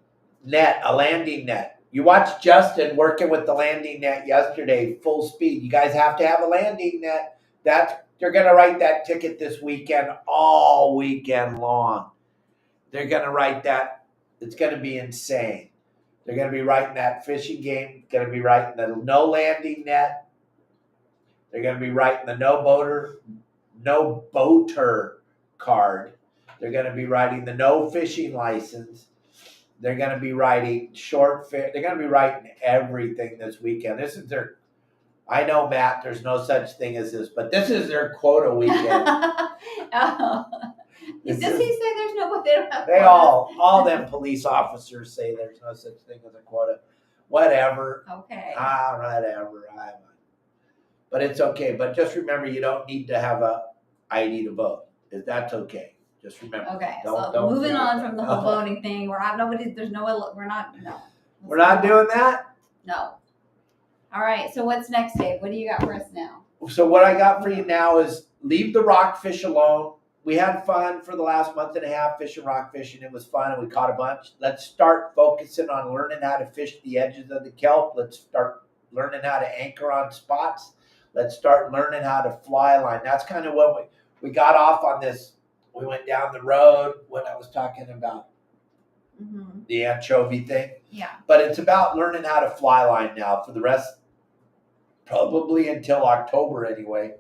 landing net, you watched Justin working with the landing net yesterday, full speed. You guys have to have a landing net. They're going to write that ticket this weekend, all weekend long. They're going to write that. It's going to be insane. They're going to be writing that fishing game. Going to be writing the no landing net. They're going to be writing the no boater card. They're going to be writing the no fishing license. They're going to be writing short fish. They're going to be writing everything this weekend. This is their. I know, Matt. There's no such thing as this, but this is their quota weekend. Oh. Does he say there's no? They don't have. They all them police officers say there's no such thing as a quota. Whatever. Okay. Whatever. But it's okay. But just remember, you don't need to have a ID to vote. That's okay. Just remember. Okay. Don't moving on from the whole voting thing, we're not doing that. No. All right. So what's next, Dave? What do you got for us now? So what I got for you now is leave the rockfish alone. We had fun for the last month and a half fishing rockfish, and it was fun, and we caught a bunch. Let's start focusing on learning how to fish the edges of the kelp. Let's start learning how to anchor on spots. Let's start learning how to fly line. That's kind of what we got off on this. We went down the road when I was talking about the anchovy thing. Yeah. But it's about learning how to fly line now for the rest, probably until October anyway.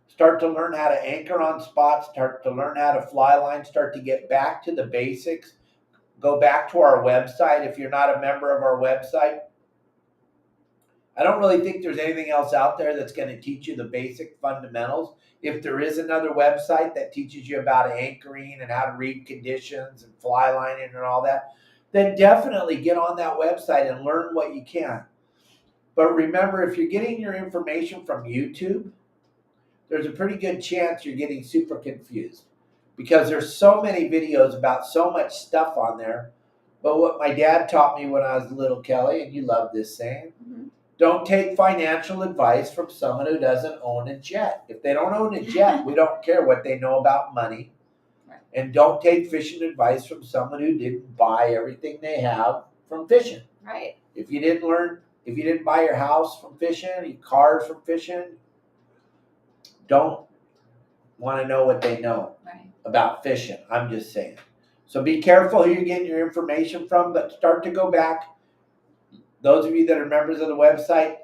Start to learn how to anchor on spots, start to learn how to fly line, start to get back to the basics. Go back to our website if you're not a member of our website. I don't really think there's anything else out there that's going to teach you the basic fundamentals. If there is another website that teaches you about anchoring and how to read conditions and fly lining and all that, then definitely get on that website and learn what you can. But remember, if you're getting your information from YouTube, there's a pretty good chance you're getting super confused because there's so many videos about so much stuff on there. But what my dad taught me when I was little, Kelly, and you love this saying, don't take financial advice from someone who doesn't own a jet. If they don't own a jet, we don't care what they know about money. Right. And don't take fishing advice from someone who didn't buy everything they have from fishing. Right. If you didn't buy your house from fishing, your cars from fishing, don't want to know what they know about fishing. I'm just saying. So be careful who you're getting your information from, but start to go back. Those of you that are members of the website,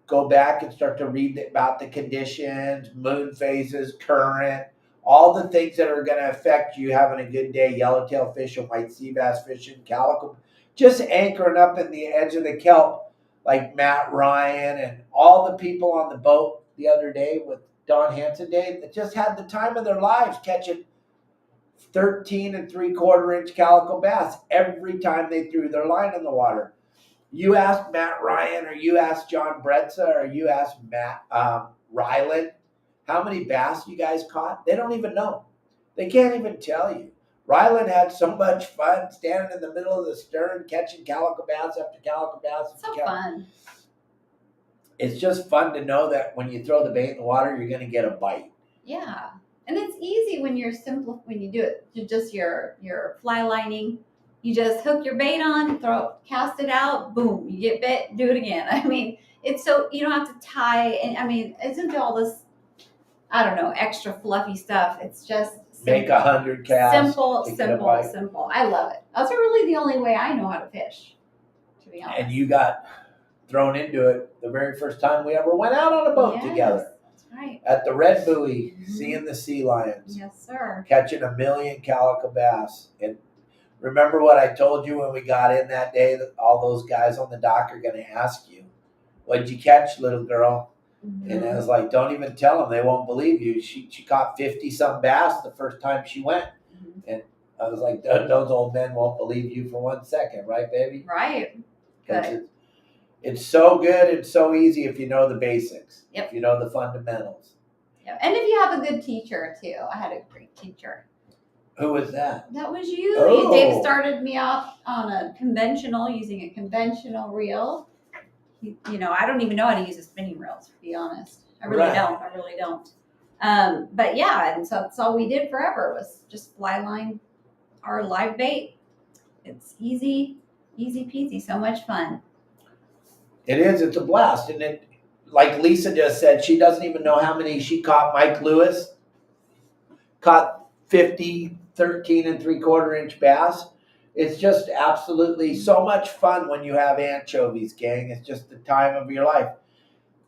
go back and start to read about the conditions, moon phases, current, all the things that are going to affect you having a good day, yellowtail fishing, white sea bass fishing, calico, just anchoring up in the edge of the kelp like Matt Ryan and all the people on the boat the other day with Don Hansen Day that just had the time of their lives catching 13 3/4 inch calico bass every time they threw their line in the water. You ask Matt Ryan or you ask John Bretza or you ask Matt Ryland how many bass you guys caught. They don't even know. They can't even tell you. Ryland had so much fun standing in the middle of the stern catching calico bass after calico bass. So fun. it's just fun to know that when you throw the bait in the water, you're going to get a bite. Yeah. And it's easy when you're simple, when you do it, you just your fly lining. You just hook your bait on, cast it out, boom, you get bit, do it again. I mean, it's so, you don't have to tie, and I mean, it's into all this, I don't know, extra fluffy stuff. It's just Make 100 casts. Simple. I love it. That's really the only way I know how to fish, to be honest. And you got thrown into it the very first time we ever went out on a boat together. That's right. At the Red Buoy, seeing the sea lions. Yes, sir. Catching 1 million calico bass. And remember what I told you when we got in that day, that all those guys on the dock are going to ask you, what'd you catch, little girl? Mm-hmm. And I was like, don't even tell them. They won't believe you. She caught 50-some bass the first time she went. Mm-hmm. And I was like, those old men won't believe you for 1 second. Right, baby? Right. Good. It's so good and so easy if you know the basics. Yep. If you know the fundamentals. Yep. And if you have a good teacher, too. I had a great teacher. Who was that? That was you. Oh. Dave started me off on using a conventional reel. I don't even know how to use a spinning reel, to be honest. I really don't. But yeah, and so that's all we did forever was just fly line our live bait. It's easy peasy, so much fun. It is. It's a blast. And it, like Lisa just said, she doesn't even know how many she caught. Mike Lewis caught 50, 13 3/4 inch bass. It's just absolutely so much fun when you have anchovies, gang. It's just the time of your life.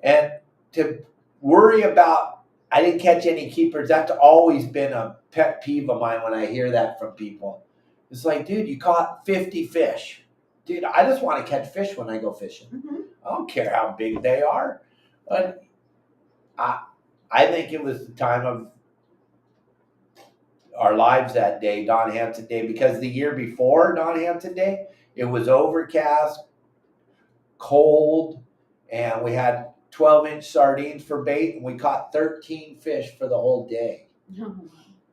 And to worry about, I didn't catch any keepers, that's always been a pet peeve of mine when I hear that from people. It's like, dude, you caught 50 fish. Dude, I just want to catch fish when I go fishing. Mm-hmm. I don't care how big they are. But I think it was the time of our lives that day, Don Hanson Day, because the year before Don Hanson Day, it was overcast, cold, and we had 12-inch sardines for bait, and we caught 13 fish for the whole day.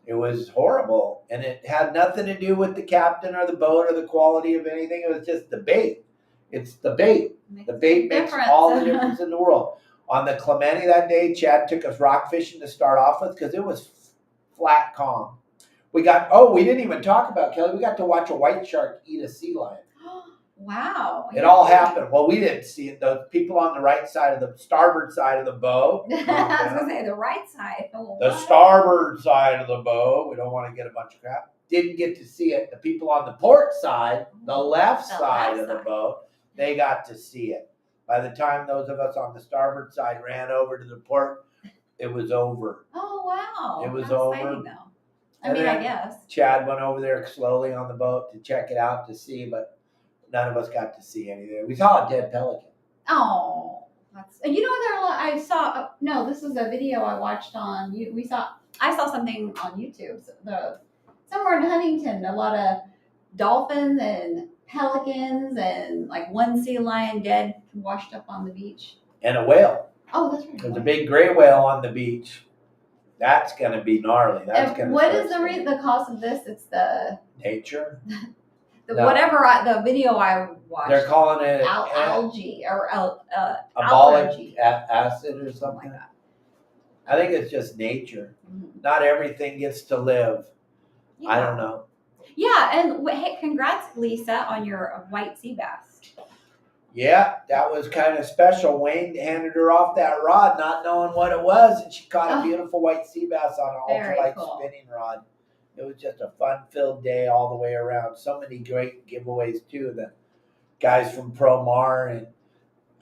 It was horrible, and it had nothing to do with the captain or the boat or the quality of anything. It was just the bait. It's the bait. The bait makes all the difference in the world. On the Clemente that day, Chad took us rock fishing to start off with because it was flat calm. We didn't even talk about, Kelly, we got to watch a white shark eat a sea lion. Wow. It all happened. Well, we didn't see it. The people on the right side of the starboard side of the boat. I was going to say the right side. The starboard side of the boat. We don't want to get a bunch of crap. Didn't get to see it. The people on the port side, the left side of the boat, they got to see it. By the time those of us on the starboard side ran over to the port, it was over. Oh, wow. It was over. Exciting, though. I guess. Chad went over there slowly on the boat to check it out to see, but none of us got to see anything. We saw a dead pelican. Oh, I saw. No, this is a video I watched on. I saw something on YouTube. Somewhere in Huntington, a lot of dolphins and pelicans and like one sea lion dead, washed up on the beach. And a whale. Oh, that's right. There's a big gray whale on the beach. That's going to be gnarly. What is the cause of this? It's the nature. The video I watched. They're calling it algae or allergy acid or something. Like that. I think it's just nature. Mm-hmm. Not everything gets to live. Yeah. I don't know. Yeah, and hey, congrats, Lisa, on your white sea bass. Yeah, that was kind of special. Wayne handed her off that rod, not knowing what it was, and she caught a beautiful white sea bass on an ultralight spinning rod. It was just a fun-filled day all the way around. So many great giveaways, too. The guys from Promar and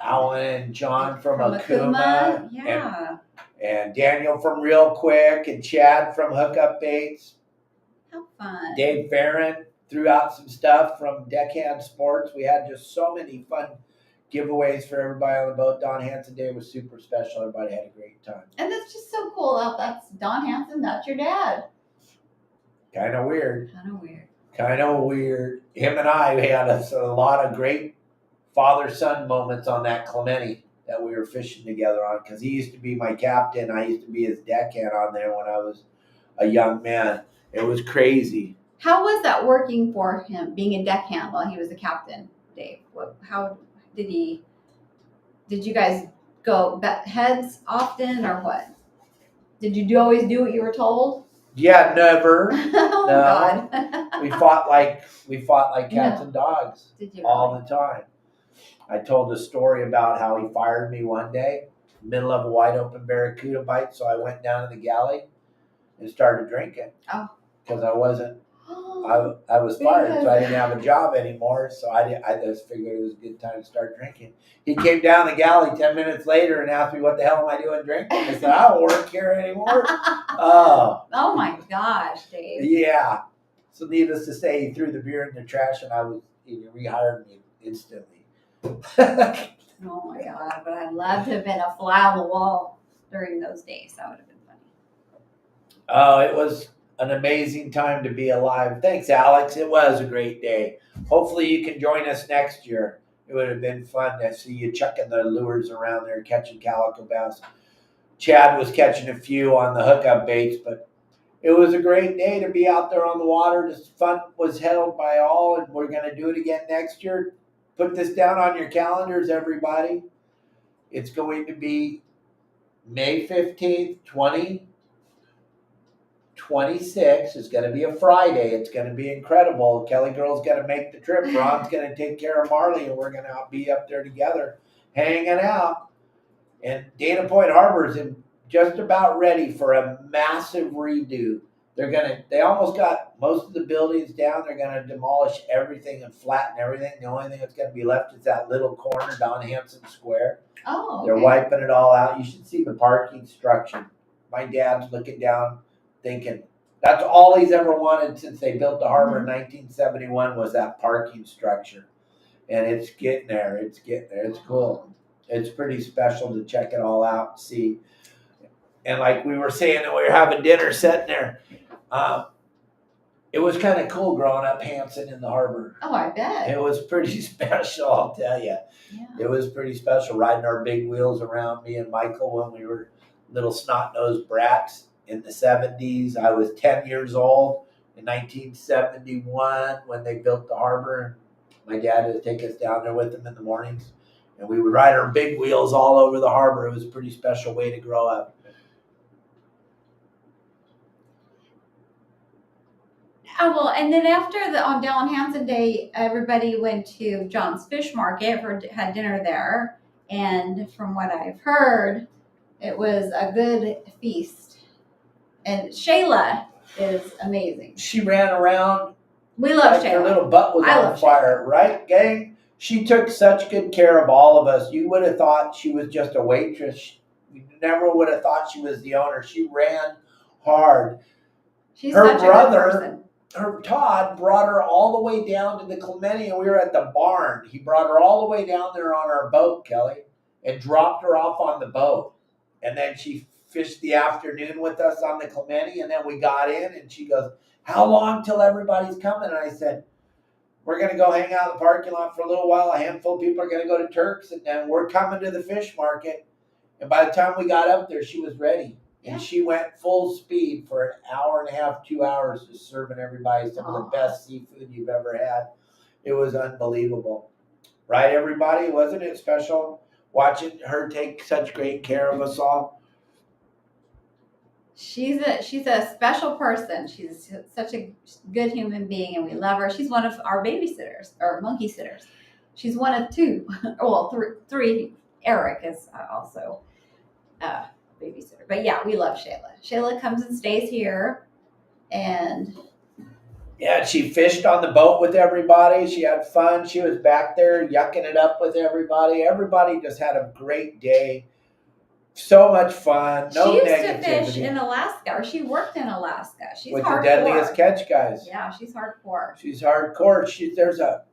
Alan and John from Okuma. Yeah. And Daniel from ReelQuick and Chad from Hookup Baits. How fun. Dave Farron threw out some stuff from Deckhand Sports. We had just so many fun giveaways for everybody on the boat. Don Hanson Day was super special. Everybody had a great time. And that's just so cool. That's Don Hanson. That's your dad. Kind of weird. Him and I, we had a lot of great father-son moments on that Clemente that we were fishing together on, because he used to be my captain. I used to be his deckhand on there when I was a young man. It was crazy. How was that working for him, being a deckhand while he was a captain, Dave? How did you guys go heads often or what? Did you always do what you were told? Yeah, never. Oh No. God. We fought like cats and dogs Did you all really? the time. I told a story about how he fired me one day, middle of a wide open barracuda bite. So I went down to the galley and started drinking. Oh. Because I wasn't. I was fired, so I didn't have a job anymore. So I just figured it was a good time to start drinking. He came down the galley 10 minutes later and asked me, "What the hell am I doing drinking?" I said, "I don't work here anymore." Oh. Oh my gosh, Dave. Yeah. So needless to say, he threw the beer in the trash, and he rehired me instantly. Oh my God! But I'd love to have been a fly on the wall during those days. That would have been funny. Oh, it was an amazing time to be alive. Thanks, Alex. It was a great day. Hopefully you can join us next year. It would have been fun to see you chucking the lures around there, catching calico bass. Chad was catching a few on the hookup baits, but it was a great day to be out there on the water. The fun was held by all, and we're going to do it again next year. Put this down on your calendars, everybody. It's going to be May 15th, 2026. It's going to be a Friday. It's going to be incredible. Kelly Girl's going to make the trip. Ron's going to take care of Marley, and we're going to be up there together hanging out. And Dana Point Harbor is just about ready for a massive redo. They almost got most of the buildings down. They're going to demolish everything and flatten everything. The only thing that's going to be left is that little corner down Hanson Square. Oh, okay. They're wiping it all out. You should see the parking structure. My dad's looking down thinking, that's all he's ever wanted since they built the harbor in 1971 was that parking structure. And it's getting there. It's getting there. It's cool. It's pretty special to check it all out and see. And like we were saying that we were having dinner sitting there, it was kind of cool growing up Hanson in the harbor. Oh, I bet. It was pretty special, I'll tell you. Yeah. It was pretty special riding our big wheels around, me and Michael, when we were little snot-nosed brats in the 70s. I was 10 years old in 1971 when they built the harbor. And my dad would take us down there with him in the mornings. And we would ride our big wheels all over the harbor. It was a pretty special way to grow up. Oh, well, and then after on Dallin Hansen Day, everybody went to John's Fish Market had dinner there. And from what I've heard, it was a good feast. And Shayla is amazing. She ran around. We love like Shayla. Her little butt was on fire, Shayla. Right, gang? She took such good care of all of us. You would have thought she was just a waitress. You never would have thought she was the owner. She ran hard. She's her such brother, a good person. Her Todd brought her all the way down to the Clemente, and we were at the barn. He brought her all the way down there on our boat, Kelly, and dropped her off on the boat. And then she fished the afternoon with us on the Clemente, and then we got in, and she goes, "How long till everybody's coming?" And I said, "We're going to go hang out in the parking lot for a little while. A handful of people are going to go to Turk's, and then we're coming to the fish market." And by the time we got up there, she was ready. And she went full speed for an hour and a half, 2 hours, just serving everybody some of the best seafood you've ever had. It was unbelievable. Right, everybody? Wasn't it special watching her take such great care of us all? She's a special person. She's such a good human being, and we love her. She's one of our babysitters, or monkey sitters. She's one of two. Well, three. Eric is also babysitter. But yeah, we love Shayla. Shayla comes and stays here, and yeah, she fished on the boat with everybody. She had fun. She was back there yucking it up with everybody. Everybody just had a great day. So much fun. No she used negativity. to fish in Alaska, or she worked in Alaska. She's with hardcore. The Deadliest Catch guys. Yeah, she's hardcore. She's hardcore. There's a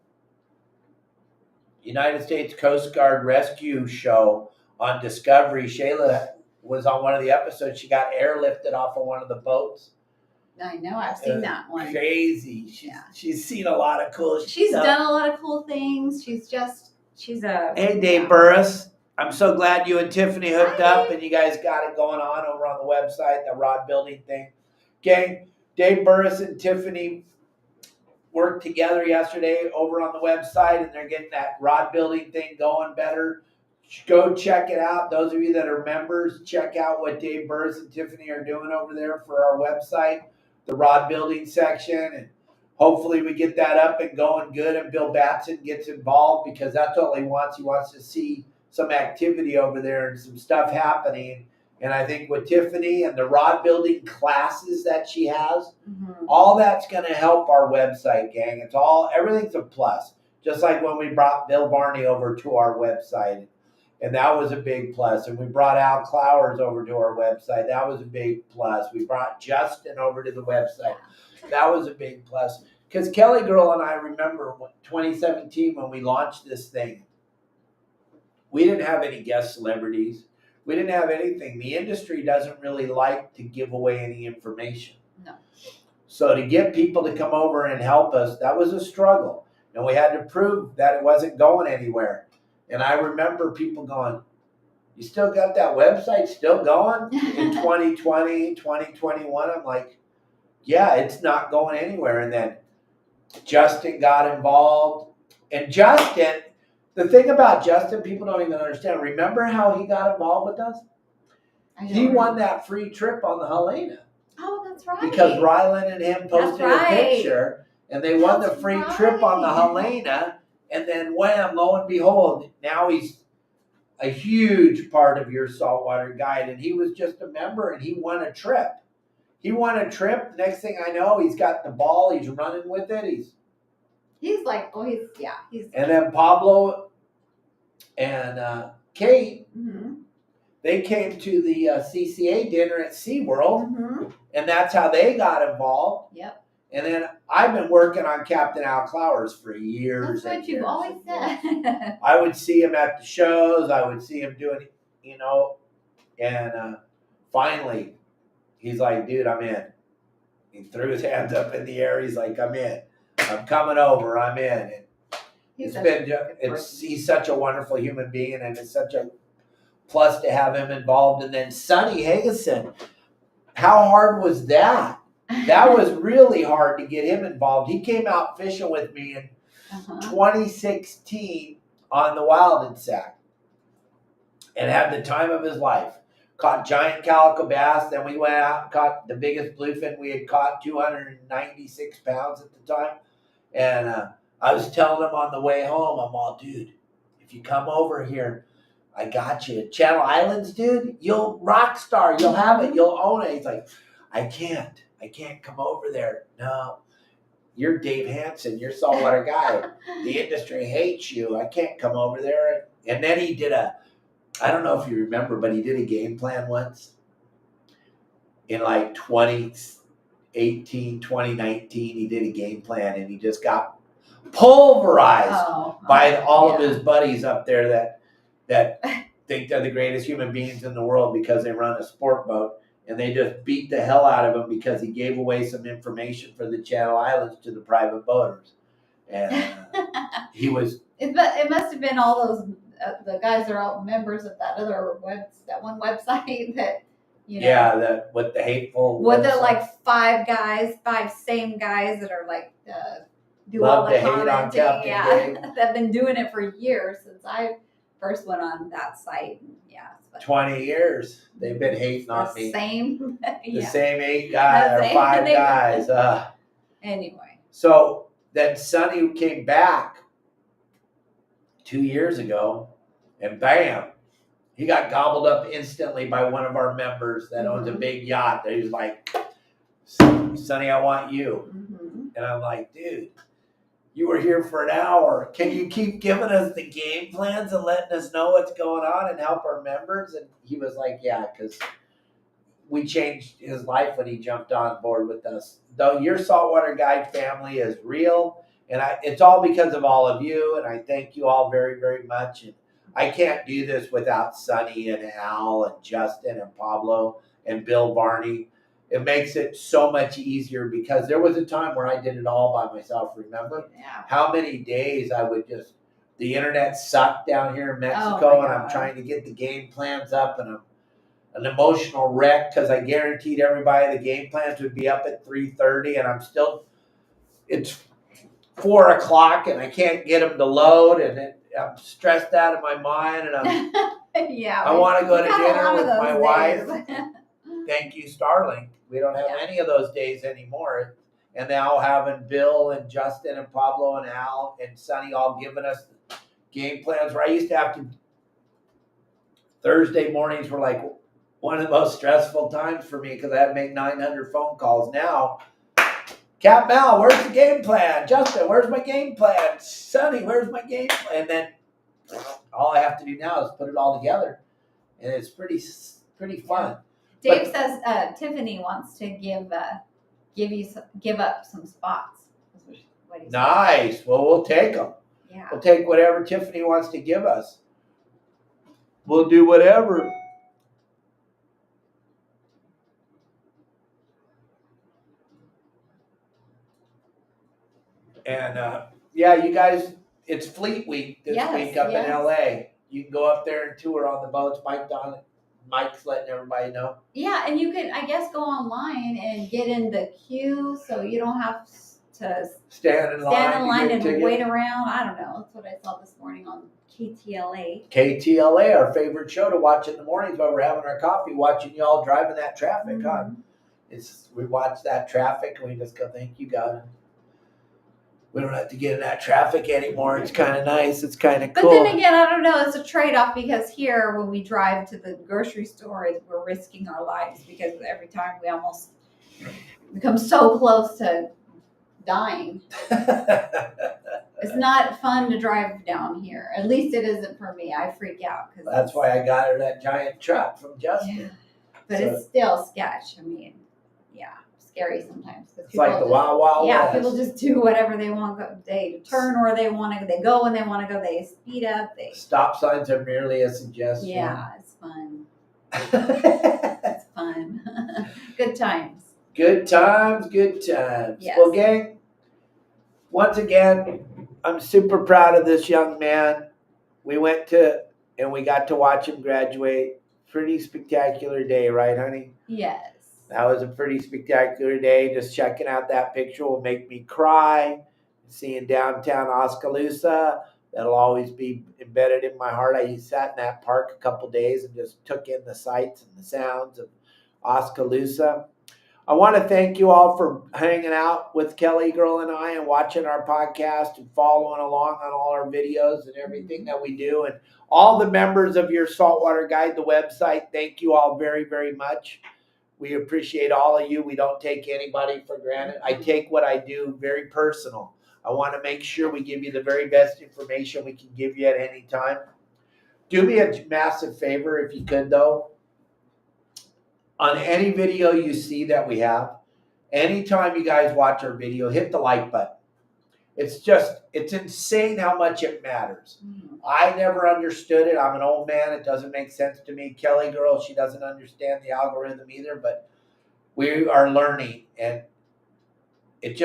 United States Coast Guard rescue show on Discovery. Shayla was on one of the episodes. She got airlifted off of one of the boats. I know. I've seen that one. Crazy. She's seen a lot of cool She's stuff. done a lot of cool things. She's a... Hey, Dave Burris. I'm so glad you and Tiffany hooked up and you guys got it going on over on the website, the rod building thing. Gang, Dave Burris and Tiffany worked together yesterday over on the website, and they're getting that rod building thing going better. Go check it out. Those of you that are members, check out what Dave Burris and Tiffany are doing over there for our website, the rod building section. And hopefully we get that up and going good and Bill Batson gets involved because that's all he wants. He wants to see some activity over there and some stuff happening. And I think with Tiffany and the rod building classes that she has, all that's going to help our website, gang. Everything's a plus. Just like when we brought Bill Barney over to our website. And that was a big plus. And we brought Al Clowers over to our website. That was a big plus. We brought Justin over to the website. That was a big plus. Because Kelly Girl and I remember 2017 when we launched this thing. We didn't have any guest celebrities. We didn't have anything. The industry doesn't really like to give away any information. No. So to get people to come over and help us, that was a struggle. And we had to prove that it wasn't going anywhere. And I remember people going, you still got that website still going in 2020, 2021? I'm like, yeah, it's not going anywhere. And then Justin got involved. And Justin, the thing about Justin, people don't even understand. Remember how he got involved with us? He won that free trip on the Helena. Oh, that's right. Because Rylan and him posted a picture, and they won the free trip on the Helena. And then wham, lo and behold, now he's a huge part of Your Saltwater Guide. And he was just a member, and he won a trip. Next thing I know, he's got the ball. He's running with it. He's like, And then Pablo and Kate, they came to the CCA dinner at SeaWorld, and that's how they got involved. Yep. And then I've been working on Captain Al Clowers for years. That's what you've always said. I would see him at the shows. I would see him doing, and finally, he's like, dude, I'm in. He threw his hands up in the air. He's like, I'm in. I'm coming over. I'm in. And he's such a wonderful human being, and it's such a plus to have him involved. And then Sonny Hageson, how hard was that? That was really hard to get him involved. He came out fishing with me in 2016 on the Wild and Sack and had the time of his life. Caught giant calico bass. Then we went out and caught the biggest bluefin we had caught, 296 pounds at the time. And I was telling him on the way home, I'm all, dude, if you come over here, I got you. Channel Islands, dude, you'll rock star. You'll have it. You'll own it. He's like, I can't come over there. No, you're Dave Hansen. You're saltwater guy. The industry hates you. I can't come over there. And then he did I don't know if you remember, but he did a game plan once in like 2018, 2019. He did a game plan and he just got pulverized by all of his buddies up there that think they're the greatest human beings in the world because they run a sport boat. And they just beat the hell out of him because he gave away some information for the Channel Islands to the private boaters. And he was... It must have been all those, the guys that are all members of that other that one website that, Yeah, with the hateful... With the like five same guys that are like, do love all the to hate on commenting. Captain They've been doing it for years since I first went on that site. 20 years. They've been hating on me. Same. The same 8 guys or 5 guys. Anyway. So then Sonny came back 2 years ago, and bam, he got gobbled up instantly by one of our members that owns a big yacht. He was like, Sonny, I want you. And I'm like, dude, you were here for an hour. Can you keep giving us the game plans and letting us know what's going on and help our members? And he was like, yeah, because we changed his life when he jumped on board with us. Though Your Saltwater Guide family is real, and it's all because of all of you, and I thank you all very, very much. And I can't do this without Sonny and Al and Justin and Pablo and Bill Barney. It makes it so much easier because there was a time where I did it all by myself, remember? Yeah. How many days I would the internet sucked down here in Mexico, and I'm trying to get the game plans up, and I'm an emotional wreck because I guaranteed everybody the game plans would be up at 3:30, and it's 4 o'clock, and I can't get them to load, and I'm stressed out of my mind, and Yeah. I want to go to we've had a dinner lot of with my those wife. days. Thank you, Starlink. We don't have Yeah. any of those days anymore. And now having Bill and Justin and Pablo and Al and Sonny all giving us game plans. Where I used to have to, Thursday mornings were like one of the most stressful times for me because I had to make 900 phone calls. Now, Capt, where's the game plan? Justin, where's my game plan? Sonny, where's my game plan? And then all I have to do now is put it all together, and it's pretty fun. Dave says Tiffany wants to give up some spots. What he said. Nice. Well, we'll take them. Yeah. We'll take whatever Tiffany wants to give us. We'll do whatever. And yeah, you guys, it's Fleet Week this week up in LA. You can go up there and tour on the boats. Mike's letting everybody know. Yeah, and you can, I guess, go online and get in the queue so you don't have to stand in line and wait around. I don't know. That's what I saw this morning on KTLA. KTLA, our favorite show to watch in the mornings while we're having our coffee, watching y'all driving that traffic, huh? We watch that traffic and we just go, thank you, God. We don't have to get in that traffic anymore. It's kind of nice. It's kind of cool. But then again, I don't know. It's a trade-off because here, when we drive to the grocery store, we're risking our lives because every time we almost become so close to dying. It's not fun to drive down here. At least it isn't for me. I freak out. That's why I got her that giant truck from Justin. Yeah. But it's still sketch. I mean, yeah. Scary sometimes. It's like the Wild Wild West. People just do whatever they want. They turn where they want to. They go when they want to go. They speed up. Stop signs are merely a suggestion. Yeah, it's fun. It's fun. Good times. Good times. Good times. Yes. Well, gang, once again, I'm super proud of this young man. We went to and we got to watch him graduate. Pretty spectacular day, right, honey? Yes. That was a pretty spectacular day. Just checking out that picture will make me cry. Seeing downtown Oskaloosa, that'll always be embedded in my heart. I sat in that park a couple days and just took in the sights and the sounds of Oskaloosa. I want to thank you all for hanging out with Kelly Girl and I and watching our podcast and following along on all our videos and everything that we do. And all the members of Your Saltwater Guide, the website, thank you all very, very much. We appreciate all of you. We don't take anybody for granted. I take what I do very personal. I want to make sure we give you the very best information we can give you at any time. Do me a massive favor if you could, though. On any video you see that we have, anytime you guys watch our video, hit the like button. It's insane how much it matters. I never understood it. I'm an old man. It doesn't make sense to me. Kelly Girl, she doesn't understand the algorithm either, but we are learning, and it's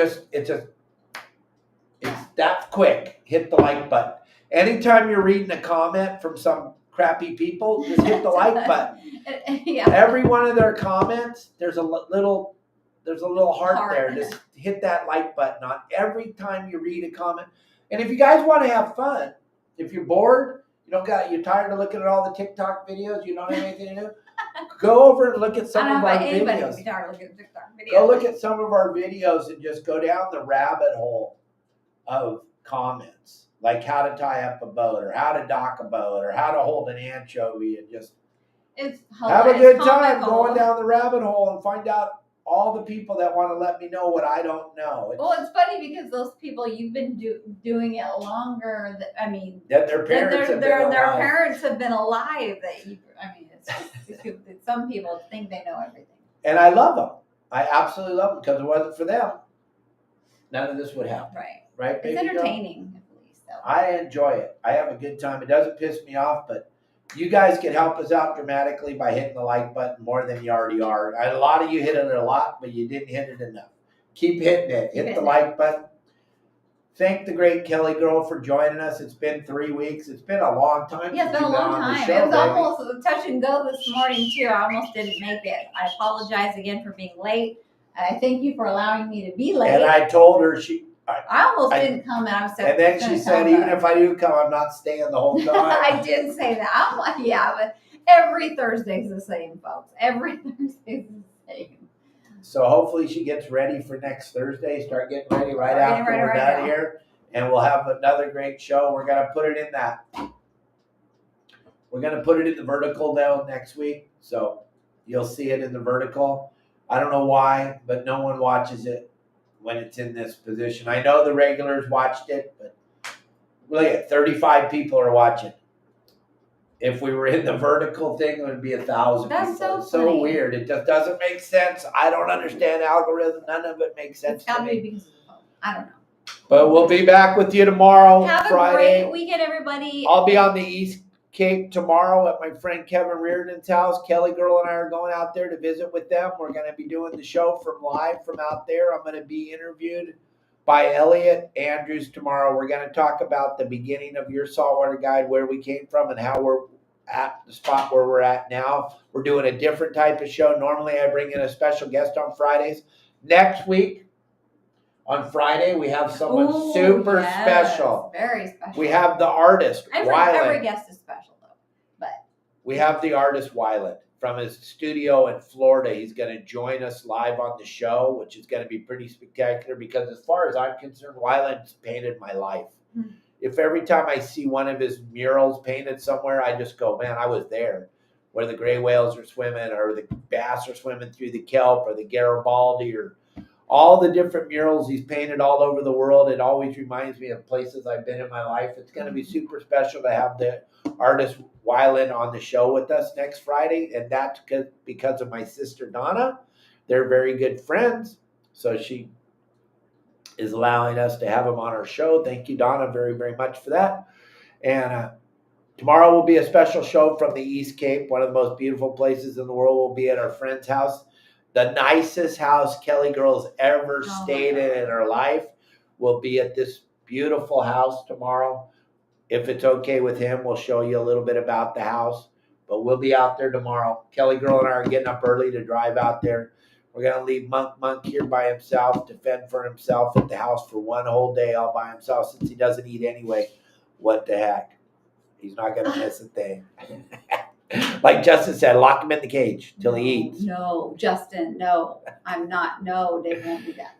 that quick. Hit the like button. Anytime you're reading a comment from some crappy people, just hit the like button. Yeah. Every one of their comments, there's a little heart there. Just hit that like button on every time you read a comment. And if you guys want to have fun, if you're bored, you're tired of looking at all the TikTok videos, you don't have anything to do, go over and look at some of our videos. Go look at some of our videos and just go down the rabbit hole of comments, like how to tie up a boat or how to dock a boat or how to hold an anchovy, and just have a good time going down the rabbit hole and find out all the people that want to let me know what I don't know. It's funny because those people, you've been doing it longer. That their parents have been alive. Some people think they know everything. And I love them. I absolutely love them because if it wasn't for them, none of this would happen. Right? It's entertaining, at least. So. I enjoy it. I have a good time. It doesn't piss me off, but you guys can help us out dramatically by hitting the like button more than you already are. A lot of you hit it a lot, but you didn't hit it enough. Keep hitting it. Hit the like button. Thank the great Kelly Girl for joining us. It's been 3 weeks. It's been a long time. Yeah, it's been a long time. It was almost touch and go this morning, too. I almost didn't make it. I apologize again for being late. I thank you for allowing me to be late. And I told her I almost didn't come, and I was And then she said, even if I do come, I'm not staying the whole time. I did say that. I'm like, yeah, but every Thursday's the same, folks. Every Thursday's the same. So hopefully she gets ready for next Thursday. Start getting ready Start getting after ready we're right done now. here. And we'll have another great show. We're going to put it in that. We're going to put it in the vertical though next week. So you'll see it in the vertical. I don't know why, but no one watches it when it's in this position. I know the regulars watched it, but look at 35 people are watching. If we were in the vertical thing, it would be 1,000 That's people. so It's so funny. weird. It just doesn't make sense. I don't understand algorithm. None of it makes sense It's got to to be me. because of the phone. I don't know. But we'll be back with you tomorrow, Have Friday. a great weekend, everybody. I'll be on the East Cape tomorrow at my friend Kevin Reardon's house. Kelly Girl and I are going out there to visit with them. We're going to be doing the show live from out there. I'm going to be interviewed by Elliot Andrews tomorrow. We're going to talk about the beginning of Your Saltwater Guide, where we came from and how we're at the spot where we're at now. We're doing a different type of show. Normally I bring in a special guest on Fridays. Next week, on Friday, we have someone super special. Very special. We have the artist, Every guest is special, though. But we have the artist, Wyland, from his studio in Florida. He's going to join us live on the show, which is going to be pretty spectacular because as far as I'm concerned, Wyland's painted my life. Mm-hmm. If every time I see one of his murals painted somewhere, I just go, man, I was there. Where the gray whales are swimming or the bass are swimming through the kelp or the Garibaldi or all the different murals he's painted all over the world. It always reminds me of places I've been in my life. It's going to be super special to have the artist Wyland on the show with us next Friday. And that's because of my sister, Donna. They're very good friends. So she is allowing us to have him on our show. Thank you, Donna, very, very much for that. And tomorrow will be a special show from the East Cape. One of the most beautiful places in the world. Will be at our friend's house. The nicest house Kelly Girl's ever stayed in her life will be at this beautiful house tomorrow. If it's okay with him, we'll show you a little bit about the house. But we'll be out there tomorrow. Kelly Girl and I are getting up early to drive out there. We're going to leave Monk here by himself to fend for himself at the house for one whole day all by himself since he doesn't eat anyway. What the heck? He's not going to miss a thing. Like Justin said, lock him in the cage till he eats. No, Justin, no. I'm not. No, they won't do that.